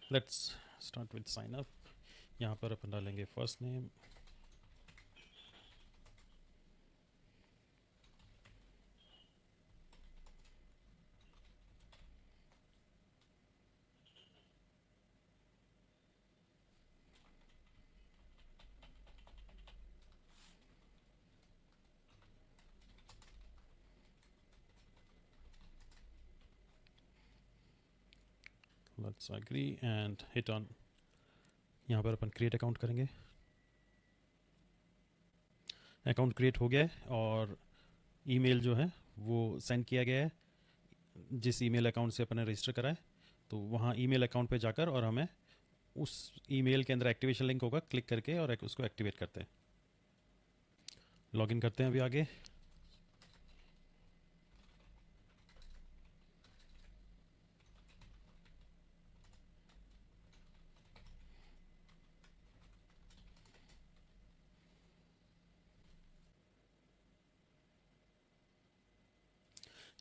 Let's start with sign up. यहाँ पर अपन डालेंगे first name, let's agree and hit on. यहाँ पर अपन क्रिएट अकाउंट करेंगे। अकाउंट क्रिएट हो गया है और ईमेल जो है वो सेंड किया गया है जिस ईमेल अकाउंट से अपन ने रजिस्टर करा है। तो वहाँ ईमेल अकाउंट पे जाकर और हमें उस ईमेल के अंदर एक्टिवेशन लिंक होगा, क्लिक करके और उसको एक्टिवेट करते हैं। लॉगिन करते हैं अभी आगे।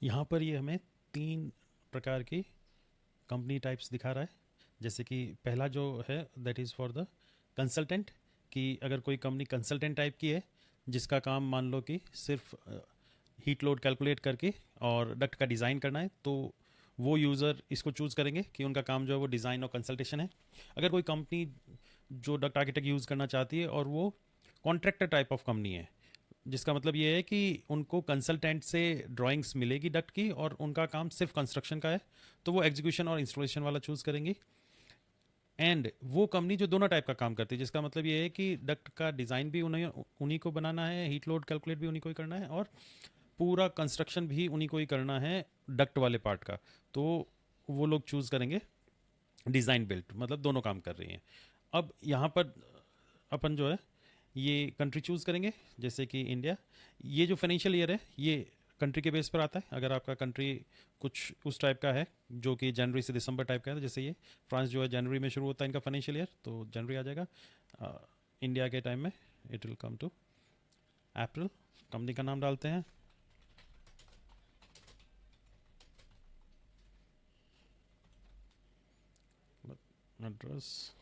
यहाँ पर ये हमें 3 प्रकार की कंपनी टाइप्स दिखा रहा है। जैसे कि पहला जो है that is for the consultant, कि अगर कोई कंपनी कंसल्टेंट टाइप की है जिसका काम मान लो कि सिर्फ हीट लोड कैलकुलेट करके और डक्ट का डिज़ाइन करना है, तो वो यूज़र इसको चूज़ करेंगे कि उनका काम जो है वो डिज़ाइन और कंसल्टेशन है। अगर कोई कंपनी जो डक्ट आर्किटेक्ट यूज़ करना चाहती है और वो कॉन्ट्रैक्टर टाइप ऑफ कंपनी है, जिसका मतलब ये है कि उनको कंसल्टेंट से ड्राइंग्स मिलेगी डक्ट की और उनका काम सिर्फ कंस्ट्रक्शन का है, तो वो एग्जीक्यूशन और इंस्टॉलेशन वाला चूज़ करेंगी। एंड वो कंपनी जो दोनों टाइप का काम करती है, जिसका मतलब ये है कि डक्ट का डिज़ाइन भी उन्हें उन्हीं को बनाना है, हीट लोड कैलकुलेट भी उन्हीं को ही करना है और पूरा कंस्ट्रक्शन भी उन्हीं को ही करना है डक्ट वाले पार्ट का। तो वो लोग चूज़ करेंगे डिज़ाइन बिल्ट, मतलब दोनों काम कर रही हैं। अब यहाँ पर अपन जो है ये कंट्री चूज़ करेंगे, जैसे कि इंडिया। ये जो फाइनेंशियल ईयर है ये कंट्री के बेस पर आता है। अगर आपका कंट्री कुछ उस टाइप का है जो कि जनवरी से दिसंबर टाइप का है, तो जैसे ये फ्रांस जो है जनवरी में शुरू होता है इनका फाइनेंशियल ईयर, तो जनवरी आ जाएगा। इंडिया के टाइम में it will come to April. Company का नाम डालते हैं, एड्रेस,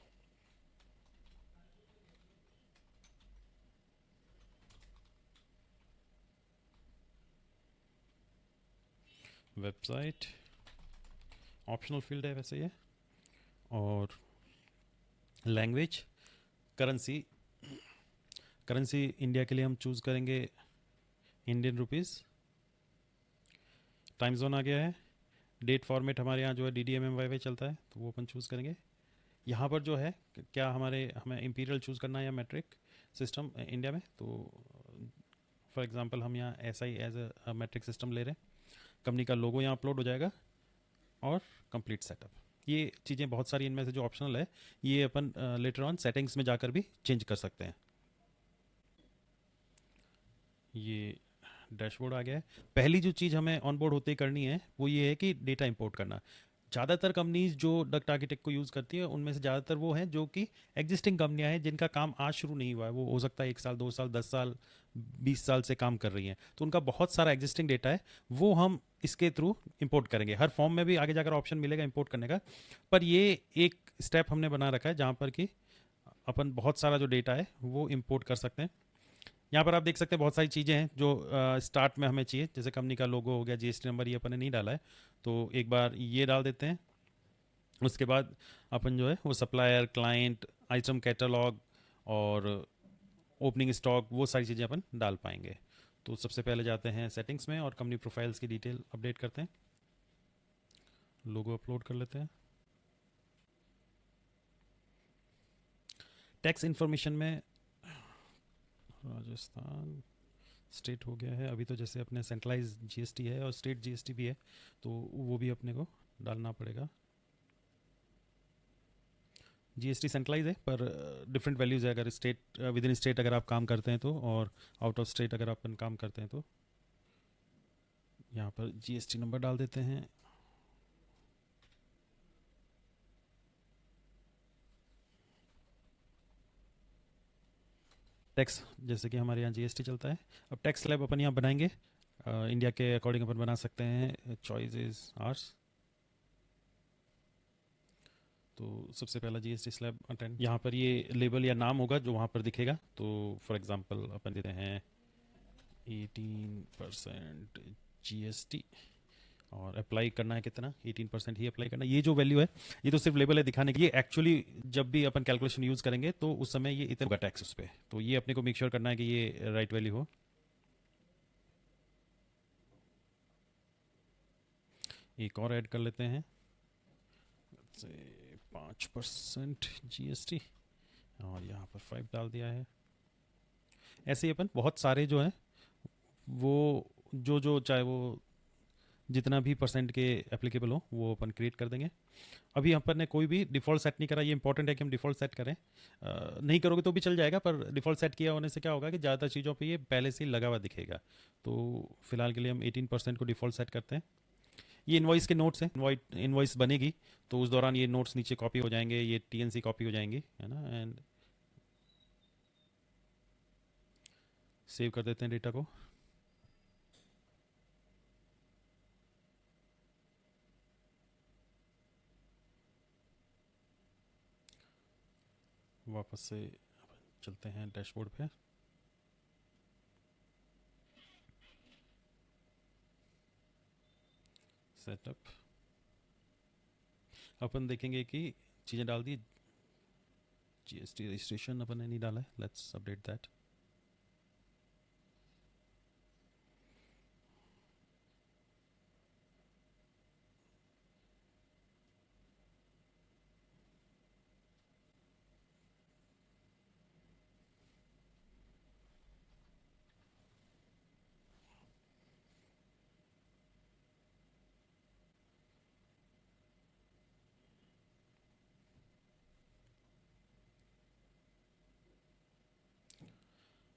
वेबसाइट, ऑप्शनल फील्ड है वैसे ये, और लैंग्वेज, करेंसी। करेंसी इंडिया के लिए हम चूज़ करेंगे इंडियन रुपीज़। टाइम जोन आ गया है। डेट फॉर्मेट हमारे यहाँ जो है DDMM YY चलता है, तो वो अपन चूज़ करेंगे। यहाँ पर जो है क्या हमें इंपीरियल चूज़ करना है या मैट्रिक सिस्टम इंडिया में, तो फॉर एग्जांपल हम यहाँ SI as a metric system ले रहे हैं। कंपनी का लोगो यहाँ अपलोड हो जाएगा और कंप्लीट सेटअप। ये चीज़ें बहुत सारी इनमें से जो ऑप्शनल है ये अपन लेटर ऑन सेटिंग्स में जाकर भी चेंज कर सकते हैं। ये डैशबोर्ड आ गया है। पहली जो चीज़ हमें ऑन बोर्ड होते ही करनी है वो ये है कि डेटा इंपोर्ट करना। ज़्यादातर कंपनीज जो डक्ट आर्किटेक्ट को यूज़ करती है उनमें से ज़्यादातर वो हैं जो कि एग्जिस्टिंग कंपनियां हैं जिनका काम आज शुरू नहीं हुआ है। वो हो सकता है 1 साल, 2 साल, 10 साल, 20 साल से काम कर रही हैं, तो उनका बहुत सारा एग्जिस्टिंग डेटा है, वो हम इसके थ्रू इंपोर्ट करेंगे। हर फॉर्म में भी आगे जाकर ऑप्शन मिलेगा इंपोर्ट करने का, पर ये एक स्टेप हमने बना रखा है जहाँ पर कि अपन बहुत सारा जो डेटा है वो इंपोर्ट कर सकते हैं। यहाँ पर आप देख सकते हैं बहुत सारी चीज़ें हैं जो स्टार्ट में हमें चाहिए, जैसे कंपनी का लोगो हो गया, GST नंबर, ये अपन ने नहीं डाला है, तो एक बार ये डाल देते हैं। उसके बाद अपन जो है वो सप्लायर, क्लाइंट, आइटम कैटलॉग और ओपनिंग स्टॉक, वो सारी चीज़ें अपन डाल पाएंगे। तो सबसे पहले जाते हैं सेटिंग्स में और कंपनी प्रोफाइल्स की डिटेल अपडेट करते हैं। लोगो अपलोड कर लेते हैं। टैक्स इन्फॉर्मेशन में राजस्थान स्टेट हो गया है अभी, तो जैसे अपने सेंट्रलाइज GST है और स्टेट GST भी है, तो वो भी अपने को डालना पड़ेगा। GST सेंट्रलाइज है पर डिफरेंट वैल्यूज़ है अगर स्टेट विद इन स्टेट अगर आप काम करते हैं तो, और आउट ऑफ स्टेट अगर अपन काम करते हैं तो। यहाँ पर GST नंबर डाल देते हैं। टैक्स, जैसे कि हमारे यहाँ GST चलता है। अब टैक्स स्लैब अपन यहाँ बनाएंगे, इंडिया के अकॉर्डिंग अपन बना सकते हैं, चॉइस इज आर्स। तो सबसे पहला जीएसटी स्लैब अटेंड, यहाँ पर ये लेबल या नाम होगा जो वहाँ पर दिखेगा। तो फॉर एग्जांपल अपन देते हैं 18% जीएसटी, और अप्लाई करना है कितना, 18% ही अप्लाई करना है। ये जो वैल्यू है ये तो सिर्फ लेबल है दिखाने के लिए, एक्चुअली जब भी अपन कैलकुलेशन यूज़ करेंगे तो उस समय ये इतना होगा टैक्स उस पर। तो ये अपने को मेक श्योर करना है कि ये राइट वैल्यू हो। एक और ऐड कर लेते हैं से 5% जीएसटी, और यहाँ पर 5 डाल दिया है। ऐसे ही अपन बहुत सारे जो हैं वो जो जो चाहे वो जितना भी परसेंट के एप्लीकेबल हो वो अपन क्रिएट कर देंगे। अभी अपन ने कोई भी डिफ़ॉल्ट सेट नहीं करा, ये इंपॉर्टेंट है कि हम डिफ़ॉल्ट सेट करें। नहीं करोगे तो भी चल जाएगा, पर डिफ़ॉल्ट सेट किया होने से क्या होगा कि ज़्यादातर चीज़ों पे ये पहले से ही लगा हुआ दिखेगा। तो फिलहाल के लिए हम 18% को डिफ़ॉल्ट सेट करते हैं। ये इन्वॉइस के नोट्स हैं, इन्वॉइस बनेगी तो उस दौरान ये नोट्स नीचे कॉपी हो जाएंगे, ये टीएनसी कॉपी हो जाएंगी, है ना। एंड सेव कर देते हैं डेटा को। वापस से चलते हैं डैशबोर्ड पे। सेटअप, अपन देखेंगे कि चीज़ें डाल दी। जीएसटी रजिस्ट्रेशन अपन ने नहीं डाला है, लेट्स अपडेट दैट।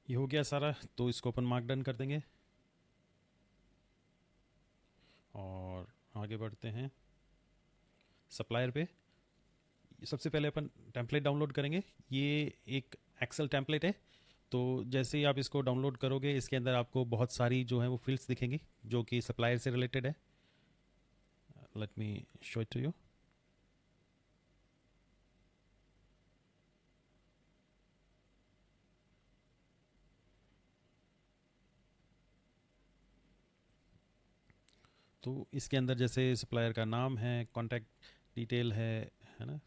ये हो गया सारा, तो इसको अपन मार्क डन कर देंगे और आगे बढ़ते हैं सप्लायर पे। सबसे पहले अपन टेम्पलेट डाउनलोड करेंगे। ये एक एक्सेल टेम्पलेट है, तो जैसे ही आप इसको डाउनलोड करोगे इसके अंदर आपको बहुत सारी जो है वो फील्ड्स दिखेंगी जो कि सप्लायर से रिलेटेड है। Let me show it to you. तो इसके अंदर जैसे सप्लायर का नाम है, कॉन्टैक्ट डिटेल है ना,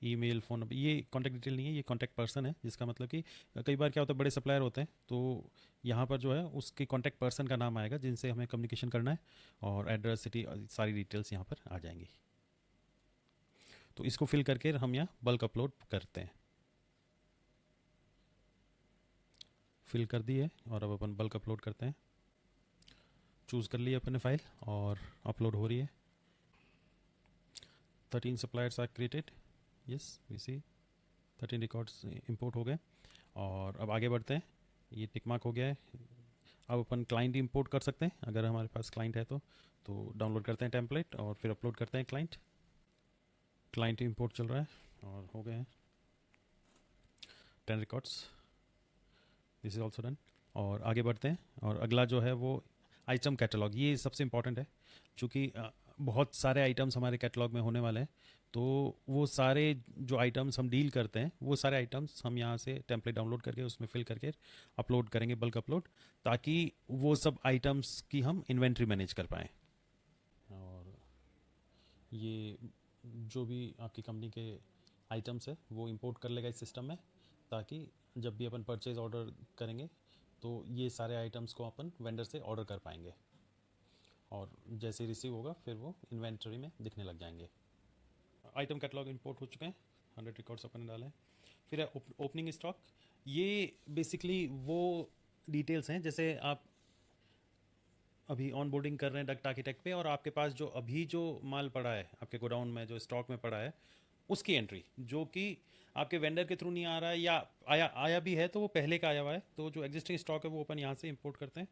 ईमेल, फ़ोन नंबर। ये कॉन्टैक्ट डिटेल नहीं है, ये कॉन्टैक्ट पर्सन है, जिसका मतलब कि कई बार क्या होता है बड़े सप्लायर होते हैं तो यहाँ पर जो है उसके कॉन्टैक्ट पर्सन का नाम आएगा जिनसे हमें कम्युनिकेशन करना है, और एड्रेस, सिटी, सारी डिटेल्स यहाँ पर आ जाएंगी। तो इसको फिल करके हम यहाँ बल्क अपलोड करते हैं। फिल कर दी है और अब अपन बल्क अपलोड करते हैं। चूज़ कर लिए अपने फाइल और अपलोड हो रही है। 13 suppliers are created, yes we see 13 records import हो गए। और अब आगे बढ़ते हैं। ये टिक मार्क हो गया है। अब अपन क्लाइंट इंपोर्ट कर सकते हैं अगर हमारे पास क्लाइंट है तो डाउनलोड करते हैं टेम्पलेट और फिर अपलोड करते हैं क्लाइंट। क्लाइंट इंपोर्ट चल रहा है और हो गए हैं 10 records. This is also done. और आगे बढ़ते हैं, और अगला जो है वो आइटम कैटलॉग। ये सबसे इम्पॉर्टेंट है क्योंकि बहुत सारे आइटम्स हमारे कैटलॉग में होने वाले हैं। तो वो सारे जो आइटम्स हम डील करते हैं वो सारे आइटम्स हम यहाँ से टेम्पलेट डाउनलोड करके उसमें फिल करके अपलोड करेंगे, बल्क अपलोड, ताकि वो सब आइटम्स की हम इन्वेंट्री मैनेज कर पाएँ। और ये जो भी आपकी कंपनी के आइटम्स है वो इंपोर्ट कर लेगा इस सिस्टम में, ताकि जब भी अपन परचेज ऑर्डर करेंगे तो ये सारे आइटम्स को अपन वेंडर से ऑर्डर कर पाएंगे, और जैसे ही रिसीव होगा फिर वो इन्वेंटरी में दिखने लग जाएंगे। आइटम कैटलॉग इंपोर्ट हो चुके हैं, 100 रिकॉर्ड्स अपन ने डाले हैं। फिर है ओपनिंग स्टॉक। ये बेसिकली वो डिटेल्स हैं जैसे आप अभी ऑन बोर्डिंग कर रहे हैं डक्ट आर्किटेक्ट पे, और आपके पास जो अभी जो माल पड़ा है आपके गोडाउन में जो स्टॉक में पड़ा है उसकी एंट्री, जो कि आपके वेंडर के थ्रू नहीं आ रहा है या आया आया भी है तो वो पहले का आया हुआ है, तो जो एग्जिस्टिंग स्टॉक है वो अपन यहाँ से इंपोर्ट करते हैं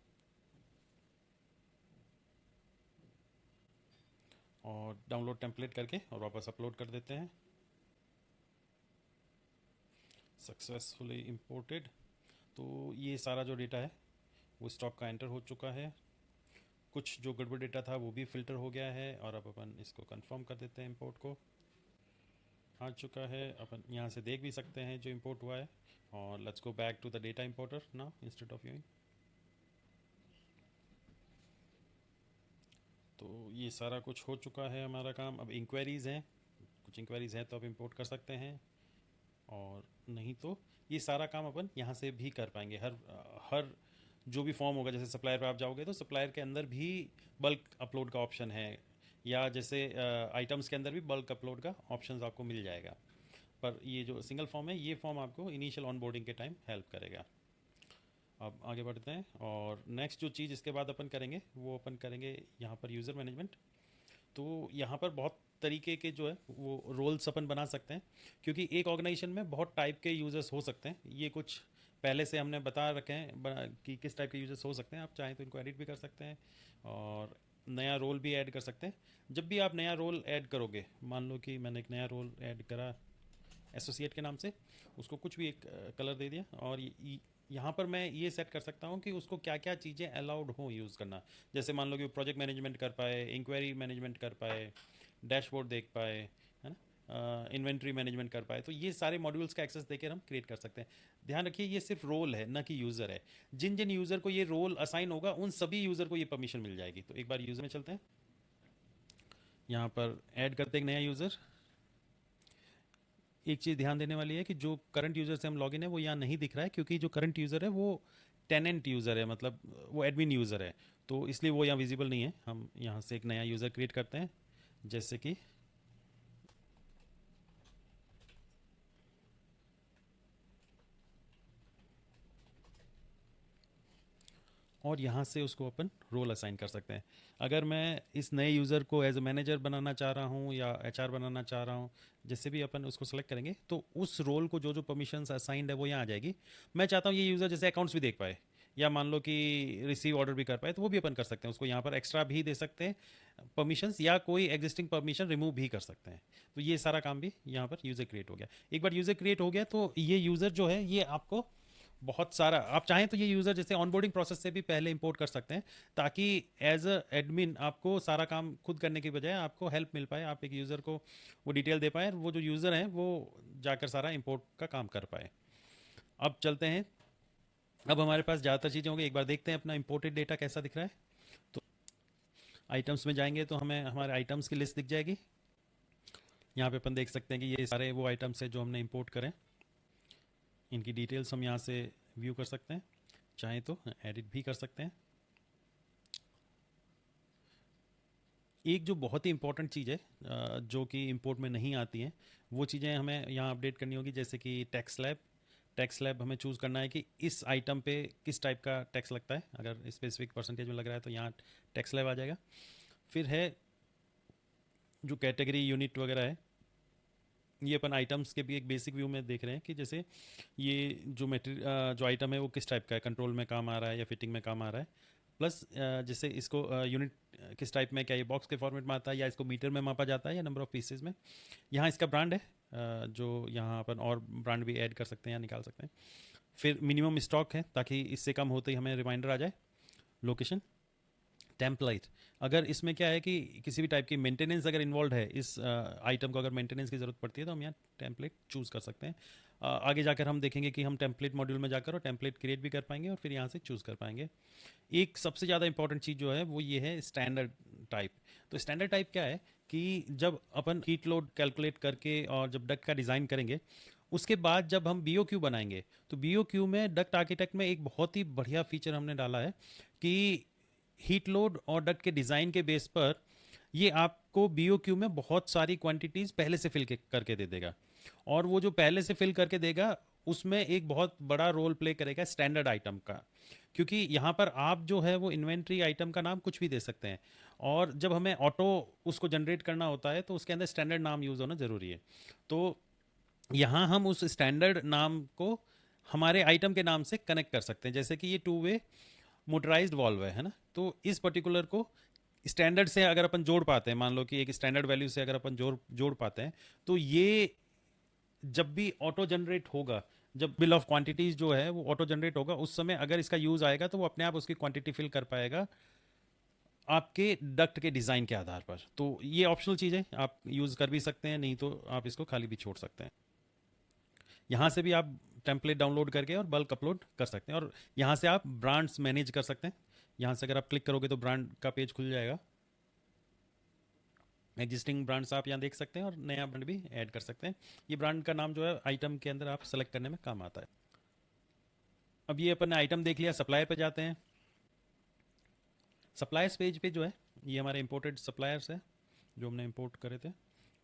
और डाउनलोड टेम्पलेट करके और वापस अपलोड कर देते हैं। Successfully imported. तो ये सारा जो डेटा है वो स्टॉक का एंटर हो चुका है। कुछ जो गड़बड़ डेटा था वो भी फिल्टर हो गया है, और अब अपन इसको कंफर्म कर देते हैं इंपोर्ट को। आ चुका है, अपन यहाँ से देख भी सकते हैं जो इंपोर्ट हुआ है। और let's go back to the data importer now instead of using. तो ये सारा कुछ हो चुका है हमारा काम। अब इंक्वायरीज़ हैं, कुछ इंक्वायरीज़ हैं तो आप इंपोर्ट कर सकते हैं, और नहीं तो ये सारा काम अपन यहाँ से भी कर पाएंगे। हर हर जो भी फॉर्म होगा, जैसे सप्लायर पे आप जाओगे तो सप्लायर के अंदर भी बल्क अपलोड का ऑप्शन है, या जैसे आइटम्स के अंदर भी बल्क अपलोड का ऑप्शन आपको मिल जाएगा। पर ये जो सिंगल फॉर्म है, ये फॉर्म आपको इनिशियल ऑनबोर्डिंग के टाइम हेल्प करेगा। अब आगे बढ़ते हैं, और नेक्स्ट जो चीज़ इसके बाद अपन करेंगे वो अपन करेंगे यहाँ पर यूज़र मैनेजमेंट। तो यहाँ पर बहुत तरीके के जो है वो रोल्स अपन बना सकते हैं, क्योंकि एक ऑर्गेनाइजेशन में बहुत टाइप के यूज़र्स हो सकते हैं। ये कुछ पहले से हमने बता रखे हैं कि किस टाइप के यूज़र्स हो सकते हैं। आप चाहें तो इनको एडिट भी कर सकते हैं, और नया रोल भी ऐड कर सकते हैं। जब भी आप नया रोल ऐड करोगे, मान लो कि मैंने एक नया रोल ऐड करा एसोसिएट के नाम से, उसको कुछ भी एक कलर दे दिया, और यहाँ पर मैं ये सेट कर सकता हूँ कि उसको क्या क्या चीज़ें अलाउड हो यूज़ करना। जैसे मान लो कि प्रोजेक्ट मैनेजमेंट कर पाए, इंक्वायरी मैनेजमेंट कर पाए, डैशबोर्ड देख पाए, है ना, इन्वेंट्री मैनेजमेंट कर पाए। तो ये सारे मॉड्यूल्स का एक्सेस देकर हम क्रिएट कर सकते हैं। ध्यान रखिए, ये सिर्फ रोल है, ना कि यूज़र है। जिन जिन यूज़र को ये रोल असाइन होगा, उन सभी यूज़र को ये परमिशन मिल जाएगी। तो एक बार यूज़र में चलते हैं, यहाँ पर ऐड करते हैं एक नया यूज़र। एक चीज़ ध्यान देने वाली है कि जो करंट यूज़र से हम लॉगिन है वो यहाँ नहीं दिख रहा है, क्योंकि जो करंट यूज़र है वो टेनेंट यूज़र है, मतलब वो एडमिन यूज़र है, तो इसलिए वो यहाँ विजिबल नहीं है। हम यहाँ से एक नया यूज़र क्रिएट करते हैं, जैसे कि और यहाँ से उसको अपन रोल असाइन कर सकते हैं। अगर मैं इस नए यूज़र को एज ए मैनेजर बनाना चाह रहा हूँ या एचआर बनाना चाह रहा हूँ, जैसे भी अपन उसको सेलेक्ट करेंगे तो उस रोल को जो जो परमिशंस असाइंड है वो यहाँ आ जाएगी। मैं चाहता हूँ ये यूज़र जैसे अकाउंट्स भी देख पाए, या मान लो कि रिसीव ऑर्डर भी कर पाए, तो वो भी अपन कर सकते हैं। उसको यहाँ पर एक्स्ट्रा भी दे सकते हैं परमिशंस, या कोई एग्जिस्टिंग परमिशन रिमूव भी कर सकते हैं। तो ये सारा काम भी यहाँ पर यूज़र क्रिएट हो गया। एक बार यूज़र क्रिएट हो गया तो ये यूज़र जो है ये आपको बहुत सारा, आप चाहें तो ये यूज़र जैसे ऑनबोर्डिंग प्रोसेस से भी पहले इंपोर्ट कर सकते हैं, ताकि एज अ एडमिन आपको सारा काम खुद करने की बजाय आपको हेल्प मिल पाए। आप एक यूज़र को वो डिटेल दे पाए, वो जो यूज़र है वो जाकर सारा इंपोर्ट का काम कर पाए। अब चलते हैं, अब हमारे पास ज़्यादातर चीज़ें होंगी। एक बार देखते हैं अपना इंपोर्टेड डेटा कैसा दिख रहा है। तो आइटम्स में जाएंगे तो हमें हमारे आइटम्स की लिस्ट दिख जाएगी। यहाँ पे अपन देख सकते हैं कि ये सारे वो आइटम्स हैं जो हमने इंपोर्ट करें। इनकी डिटेल्स हम यहाँ से व्यू कर सकते हैं, चाहें तो एडिट भी कर सकते हैं। एक जो बहुत ही इंपॉर्टेंट चीज़ है जो कि इंपोर्ट में नहीं आती हैं, वो चीज़ें हमें यहाँ अपडेट करनी होगी। जैसे कि टैक्स स्लैब, टैक्स स्लैब हमें चूज़ करना है कि इस आइटम पे किस टाइप का टैक्स लगता है। अगर स्पेसिफिक परसेंटेज में लग रहा है तो यहाँ टैक्स स्लैब आ जाएगा। फिर है जो कैटेगरी यूनिट वगैरह है, ये अपन आइटम्स के भी एक बेसिक व्यू में देख रहे हैं कि जैसे ये जो मटेरियल जो आइटम है वो किस टाइप का है, कंट्रोल में काम आ रहा है या फिटिंग में काम आ रहा है। प्लस जैसे इसको यूनिट किस टाइप में, क्या ये बॉक्स के फॉर्मेट में आता है या इसको मीटर में मापा जाता है या नंबर ऑफ पीसेज में। यहाँ इसका ब्रांड है, जो यहाँ अपन और ब्रांड भी ऐड कर सकते हैं या निकाल सकते हैं। फिर मिनिमम स्टॉक है, ताकि इससे कम होते ही हमें रिमाइंडर आ जाए। लोकेशन, टेम्पलेट, अगर इसमें क्या है कि किसी भी टाइप की मेंटेनेंस अगर इन्वॉल्व है, इस आइटम को अगर मेंटेनेंस की ज़रूरत पड़ती है तो हम यहाँ टेम्पलेट चूज़ कर सकते हैं। आगे जाकर हम देखेंगे कि हम टेम्पलेट मॉड्यूल में जाकर और टेम्पलेट क्रिएट भी कर पाएंगे और फिर यहाँ से चूज़ कर पाएंगे। एक सबसे ज़्यादा इंपॉर्टेंट चीज़ जो है वो ये है स्टैंडर्ड टाइप। तो स्टैंडर्ड टाइप क्या है कि जब अपन हीट लोड कैलकुलेट करके और जब डक्ट का डिज़ाइन करेंगे, उसके बाद जब हम BOQ बनाएंगे, तो BOQ में डक्ट आर्किटेक्ट में एक बहुत ही बढ़िया फीचर हमने डाला है कि हीट लोड और डक्ट के डिज़ाइन के बेस पर ये आपको BOQ में बहुत सारी क्वांटिटीज़ पहले से फिल करके दे देगा। और वो जो पहले से फिल करके देगा उसमें एक बहुत बड़ा रोल प्ले करेगा स्टैंडर्ड आइटम का, क्योंकि यहाँ पर आप जो है वो इन्वेंट्री आइटम का नाम कुछ भी दे सकते हैं, और जब हमें ऑटो उसको जनरेट करना होता है तो उसके अंदर स्टैंडर्ड नाम यूज़ होना ज़रूरी है। तो यहाँ हम उस स्टैंडर्ड नाम को हमारे आइटम के नाम से कनेक्ट कर सकते हैं। जैसे कि ये 2 वे मोटराइज्ड वॉल्व है ना, तो इस पर्टिकुलर को स्टैंडर्ड से अगर अपन जोड़ पाते हैं, मान लो कि एक स्टैंडर्ड वैल्यू से अगर अपन जोड़ जोड़ पाते हैं, तो ये जब भी ऑटो जनरेट होगा, जब बिल ऑफ क्वांटिटीज जो है वो ऑटो जनरेट होगा, उस समय अगर इसका यूज़ आएगा तो वो अपने आप उसकी क्वांटिटी फिल कर पाएगा आपके डक्ट के डिज़ाइन के आधार पर। तो ये ऑप्शनल चीज़ है, आप यूज़ कर भी सकते हैं, नहीं तो आप इसको खाली भी छोड़ सकते हैं। यहाँ से भी आप टेम्पलेट डाउनलोड करके और बल्क अपलोड कर सकते हैं, और यहाँ से आप ब्रांड्स मैनेज कर सकते हैं। यहाँ से अगर आप क्लिक करोगे तो ब्रांड का पेज खुल जाएगा। एग्जिस्टिंग ब्रांड्स आप यहाँ देख सकते हैं और नया ब्रांड भी ऐड कर सकते हैं। ये ब्रांड का नाम जो है आइटम के अंदर आप सेलेक्ट करने में काम आता है। अब ये अपन ने आइटम देख लिया, सप्लायर पे जाते हैं। सप्लायर्स पेज पे जो है ये हमारे इंपोर्टेड सप्लायर्स है जो हमने इंपोर्ट करे थे,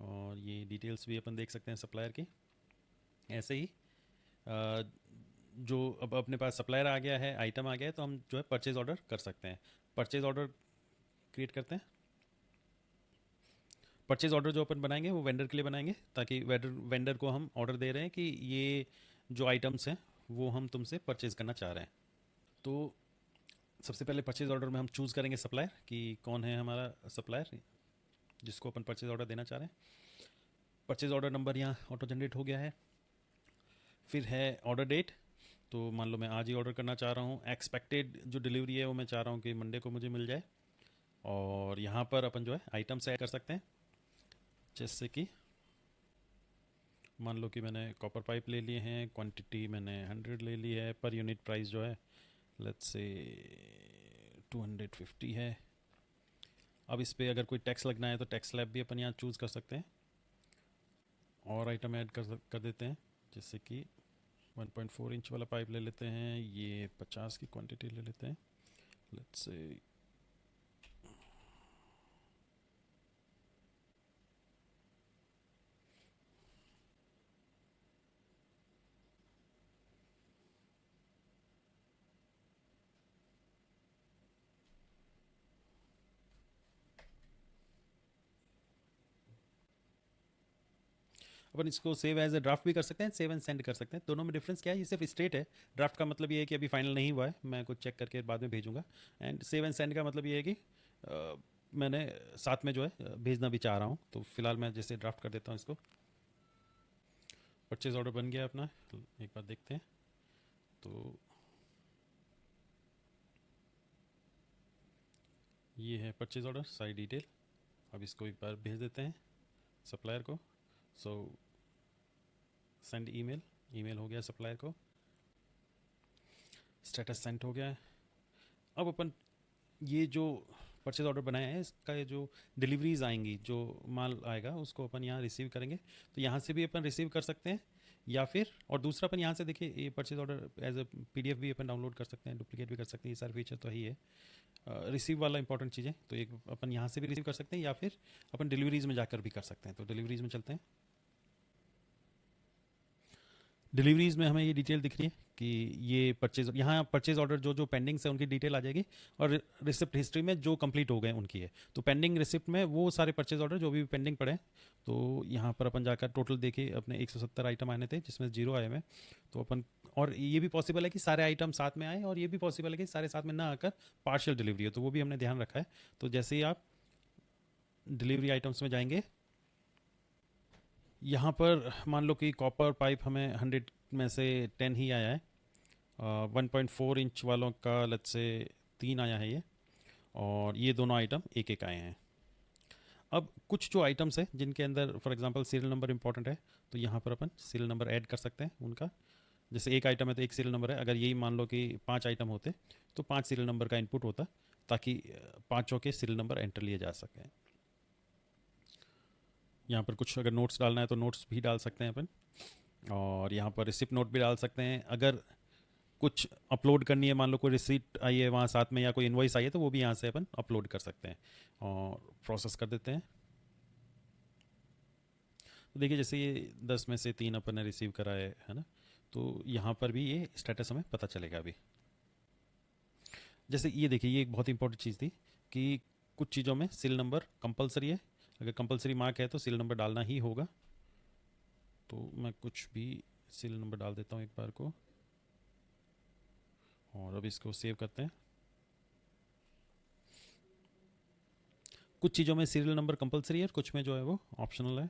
और ये डिटेल्स भी अपन देख सकते हैं सप्लायर की। ऐसे ही अ, जो अब अपने पास सप्लायर आ गया है, आइटम आ गया है, तो हम जो है परचेज ऑर्डर कर सकते हैं। परचेज ऑर्डर क्रिएट करते हैं। परचेज ऑर्डर जो अपन बनाएंगे वो वेंडर के लिए बनाएंगे, ताकि वेंडर वेंडर को हम ऑर्डर दे रहे हैं कि ये जो आइटम्स हैं वो हम तुमसे परचेज करना चाह रहे हैं। तो सबसे पहले परचेज ऑर्डर में हम चूज़ करेंगे सप्लायर कि कौन है हमारा सप्लायर जिसको अपन परचेज ऑर्डर देना चाह रहे हैं। परचेज ऑर्डर नंबर यहाँ ऑटो जनरेट हो गया है। फिर है ऑर्डर डेट, तो मान लो मैं आज ही ऑर्डर करना चाह रहा हूँ। एक्सपेक्टेड जो डिलीवरी है वो मैं चाह रहा हूँ कि मंडे को मुझे मिल जाए। और यहाँ पर अपन जो है आइटम्स ऐड कर सकते हैं, जैसे कि मान लो कि मैंने कॉपर पाइप ले लिए हैं, क्वांटिटी मैंने 100 ले ली है, पर यूनिट प्राइस जो है लेट्स से 250 है। अब इस पर अगर कोई टैक्स लगना है तो टैक्स स्लैब भी अपन यहाँ चूज़ कर सकते हैं, और आइटम ऐड कर देते हैं, जैसे कि 1.4 इंच वाला पाइप ले लेते हैं, ये 50 की क्वांटिटी ले लेते हैं लेट्स से। अपन इसको सेव एज ए ड्राफ्ट भी कर सकते हैं, सेव एंड सेंड कर सकते हैं। दोनों में डिफरेंस क्या है, ये सिर्फ स्टेट है। ड्राफ्ट का मतलब ये है कि अभी फाइनल नहीं हुआ है, मैं कुछ चेक करके बाद में भेजूंगा। एंड सेव एंड सेंड का मतलब ये है कि मैंने साथ में जो है भेजना भी चाह रहा हूँ। तो फिलहाल मैं जैसे ड्राफ्ट कर देता हूँ इसको। परचेज ऑर्डर बन गया अपना, एक बार देखते हैं। तो ये है परचेज ऑर्डर सारी डिटेल। अब इसको एक बार भेज देते हैं सप्लायर को। सो सेंड ईमेल, ईमेल हो गया सप्लायर को, स्टेटस सेंड हो गया है। अब अपन ये जो परचेज ऑर्डर बनाया है इसका ये जो डिलीवरीज आएंगी, जो माल आएगा उसको अपन यहाँ रिसीव करेंगे। तो यहाँ से भी अपन रिसीव कर सकते हैं, या फिर और दूसरा अपन यहाँ से देखिए ये purchase order as a PDF भी अपन डाउनलोड कर सकते हैं, डुप्लीकेट भी कर सकते हैं। ये सारे फीचर तो ही है। रिसीव वाला इंपॉर्टेंट चीज़ है, तो एक अपन यहाँ से भी रिसीव कर सकते हैं, या फिर अपन डिलीवरीज में जाकर भी कर सकते हैं। तो डिलीवरीज में चलते हैं। डिलीवरीज में हमें ये डिटेल दिख रही है कि ये परचेज, यहाँ परचेज ऑर्डर जो जो पेंडिंग्स है उनकी डिटेल आ जाएगी, और रिसिप्ट हिस्ट्री में जो कंप्लीट हो गए उनकी है। तो पेंडिंग रिसिप्ट में वो सारे परचेज ऑर्डर जो भी पेंडिंग पड़े हैं, तो यहाँ पर अपन जाकर टोटल देखिए अपने 170 आइटम आने थे जिसमें 0 आए हैं। तो अपन, और ये भी पॉसिबल है कि सारे आइटम साथ में आए, और ये भी पॉसिबल है कि सारे साथ में ना आकर पार्शियल डिलीवरी हो, तो वो भी हमने ध्यान रखा है। तो जैसे ही आप डिलीवरी आइटम्स में जाएंगे, यहाँ पर मान लो कि कॉपर पाइप हमें 100 में से 10 ही आया है। 1.4 इंच वालों का लेट्स से 3 आया है ये, और ये दोनों आइटम एक एक आए हैं। अब कुछ जो आइटम्स हैं जिनके अंदर for example serial number important है, तो यहाँ पर अपन सीरियल नंबर ऐड कर सकते हैं उनका। जैसे एक आइटम है तो एक सीरियल नंबर है, अगर यही मान लो कि 5 आइटम होते तो 5 सीरियल नंबर का इनपुट होता, ताकि पाँचों के सीरियल नंबर एंटर लिए जा सकें। यहाँ पर कुछ अगर नोट्स डालना है तो नोट्स भी डाल सकते हैं अपन, और यहाँ पर रिसिप्ट नोट भी डाल सकते हैं। अगर कुछ अपलोड करनी है, मान लो कोई रिसीट आई है वहाँ साथ में, या कोई इनवॉइस आई है, तो वो भी यहाँ से अपन अपलोड कर सकते हैं, और प्रोसेस कर देते हैं। तो देखिए जैसे ये 10 में से 3 अपन ने रिसीव करा है ना, तो यहाँ पर भी ये स्टेटस हमें पता चलेगा अभी। जैसे ये देखिए, ये एक बहुत इंपॉर्टेंट चीज़ थी कि कुछ चीज़ों में सील नंबर कंपलसरी है। अगर कंपलसरी मार्क है तो सील नंबर डालना ही होगा। तो मैं कुछ भी सील नंबर डाल देता हूँ एक बार को, और अब इसको सेव करते हैं। कुछ चीज़ों में सीरियल नंबर कंपलसरी है, कुछ में जो है वो ऑप्शनल है।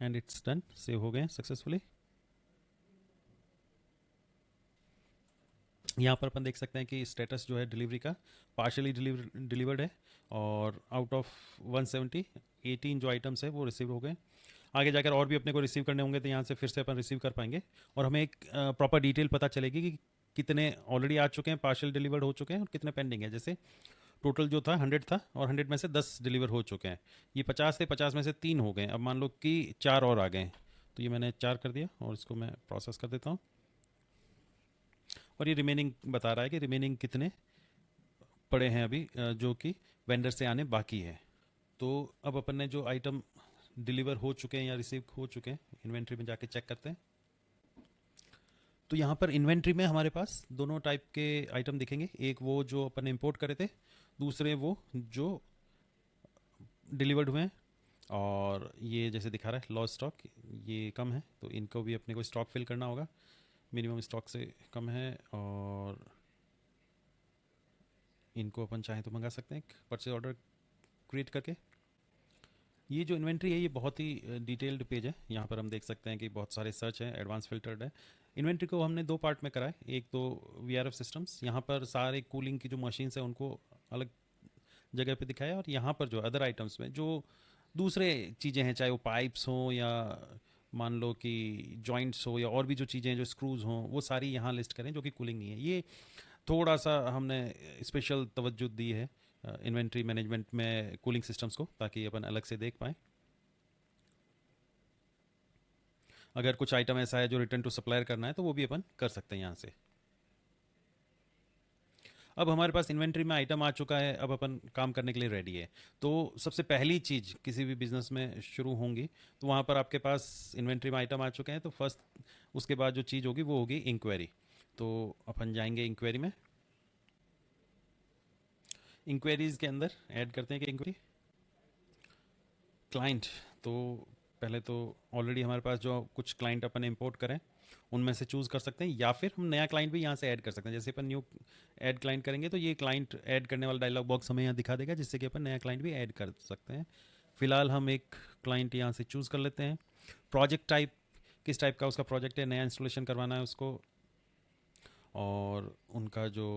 एंड इट्स डन, सेव हो गए सक्सेसफुली। यहाँ पर अपन देख सकते हैं कि स्टेटस जो है डिलीवरी का पार्शली डिलीवर्ड है, और आउट ऑफ 170 18 जो आइटम्स है वो रिसीव हो गए। आगे जाकर और भी अपने को रिसीव करने होंगे तो यहाँ से फिर से अपन रिसीव कर पाएंगे, और हमें एक प्रॉपर डिटेल पता चलेगी कि कितने ऑलरेडी आ चुके हैं, पार्शियल डिलीवर्ड हो चुके हैं, और कितने पेंडिंग है। जैसे टोटल जो था 100 था, और 100 में से 10 डिलीवर हो चुके हैं। ये 50 थे, 50 में से 3 हो गए। अब मान लो कि 4 और आ गए, तो ये मैंने 4 कर दिया और इसको मैं प्रोसेस कर देता हूँ। और ये रिमेनिंग बता रहा है कि रिमेनिंग कितने पड़े हैं अभी, जो कि वेंडर से आने बाकी है। तो अब अपन ने जो आइटम डिलीवर हो चुके हैं या रिसीव हो चुके हैं, इन्वेंट्री में जाके चेक करते हैं। तो यहाँ पर इन्वेंट्री में हमारे पास दोनों टाइप के आइटम दिखेंगे, एक वो जो अपन ने इम्पोर्ट करे थे, दूसरे वो जो डिलीवर्ड हुए हैं। और ये जैसे दिखा रहा है लॉस स्टॉक, ये कम है, तो इनको भी अपने को स्टॉक फिल करना होगा, मिनिमम स्टॉक से कम है। और इनको अपन चाहें तो मंगा सकते हैं परचेज ऑर्डर क्रिएट करके। ये जो इन्वेंट्री है ये बहुत ही डिटेल्ड पेज है। यहाँ पर हम देख सकते हैं कि बहुत सारे सर्च है, एडवांस फिल्टर्ड है। इन्वेंट्री को हमने 2 पार्ट में करा है। एक तो वीआरएफ सिस्टम्स, यहाँ पर सारे कूलिंग की जो मशीन्स हैं उनको अलग जगह पे दिखाया, और यहाँ पर जो अदर आइटम्स में जो दूसरे चीज़ें हैं, चाहे वो पाइप्स हों या मान लो कि जॉइंट्स हो, या और भी जो चीज़ें हैं जो स्क्रूज हों, वो सारी यहाँ लिस्ट करें जो कि कूलिंग नहीं है। ये थोड़ा सा हमने स्पेशल तवज्जो दी है इन्वेंट्री मैनेजमेंट में कूलिंग सिस्टम्स को, ताकि अपन अलग से देख पाएँ। अगर कुछ आइटम ऐसा है जो रिटर्न टू सप्लायर करना है तो वो भी अपन कर सकते हैं यहाँ से। अब हमारे पास इन्वेंट्री में आइटम आ चुका है, अब अपन काम करने के लिए रेडी है। तो सबसे पहली चीज़ किसी भी बिजनेस में शुरू होंगी, तो वहाँ पर आपके पास इन्वेंट्री में आइटम आ चुके हैं, तो फर्स्ट उसके बाद जो चीज़ होगी वो होगी इंक्वायरी। तो अपन जाएंगे इंक्वायरी में। इंक्वायरीज के अंदर ऐड करते हैं कि इंक्वायरी क्लाइंट। तो पहले तो ऑलरेडी हमारे पास जो कुछ क्लाइंट अपन इंपोर्ट करें उनमें से चूज़ कर सकते हैं, या फिर हम नया क्लाइंट भी यहाँ से ऐड कर सकते हैं। जैसे अपन न्यू ऐड क्लाइंट करेंगे तो ये क्लाइंट ऐड करने वाला डायलॉग बॉक्स हमें यहाँ दिखा देगा, जिससे कि अपन नया क्लाइंट भी ऐड कर सकते हैं। फिलहाल हम एक क्लाइंट यहाँ से चूज़ कर लेते हैं। प्रोजेक्ट टाइप, किस टाइप का उसका प्रोजेक्ट है, नया इंस्टॉलेशन करवाना है उसको। और उनका जो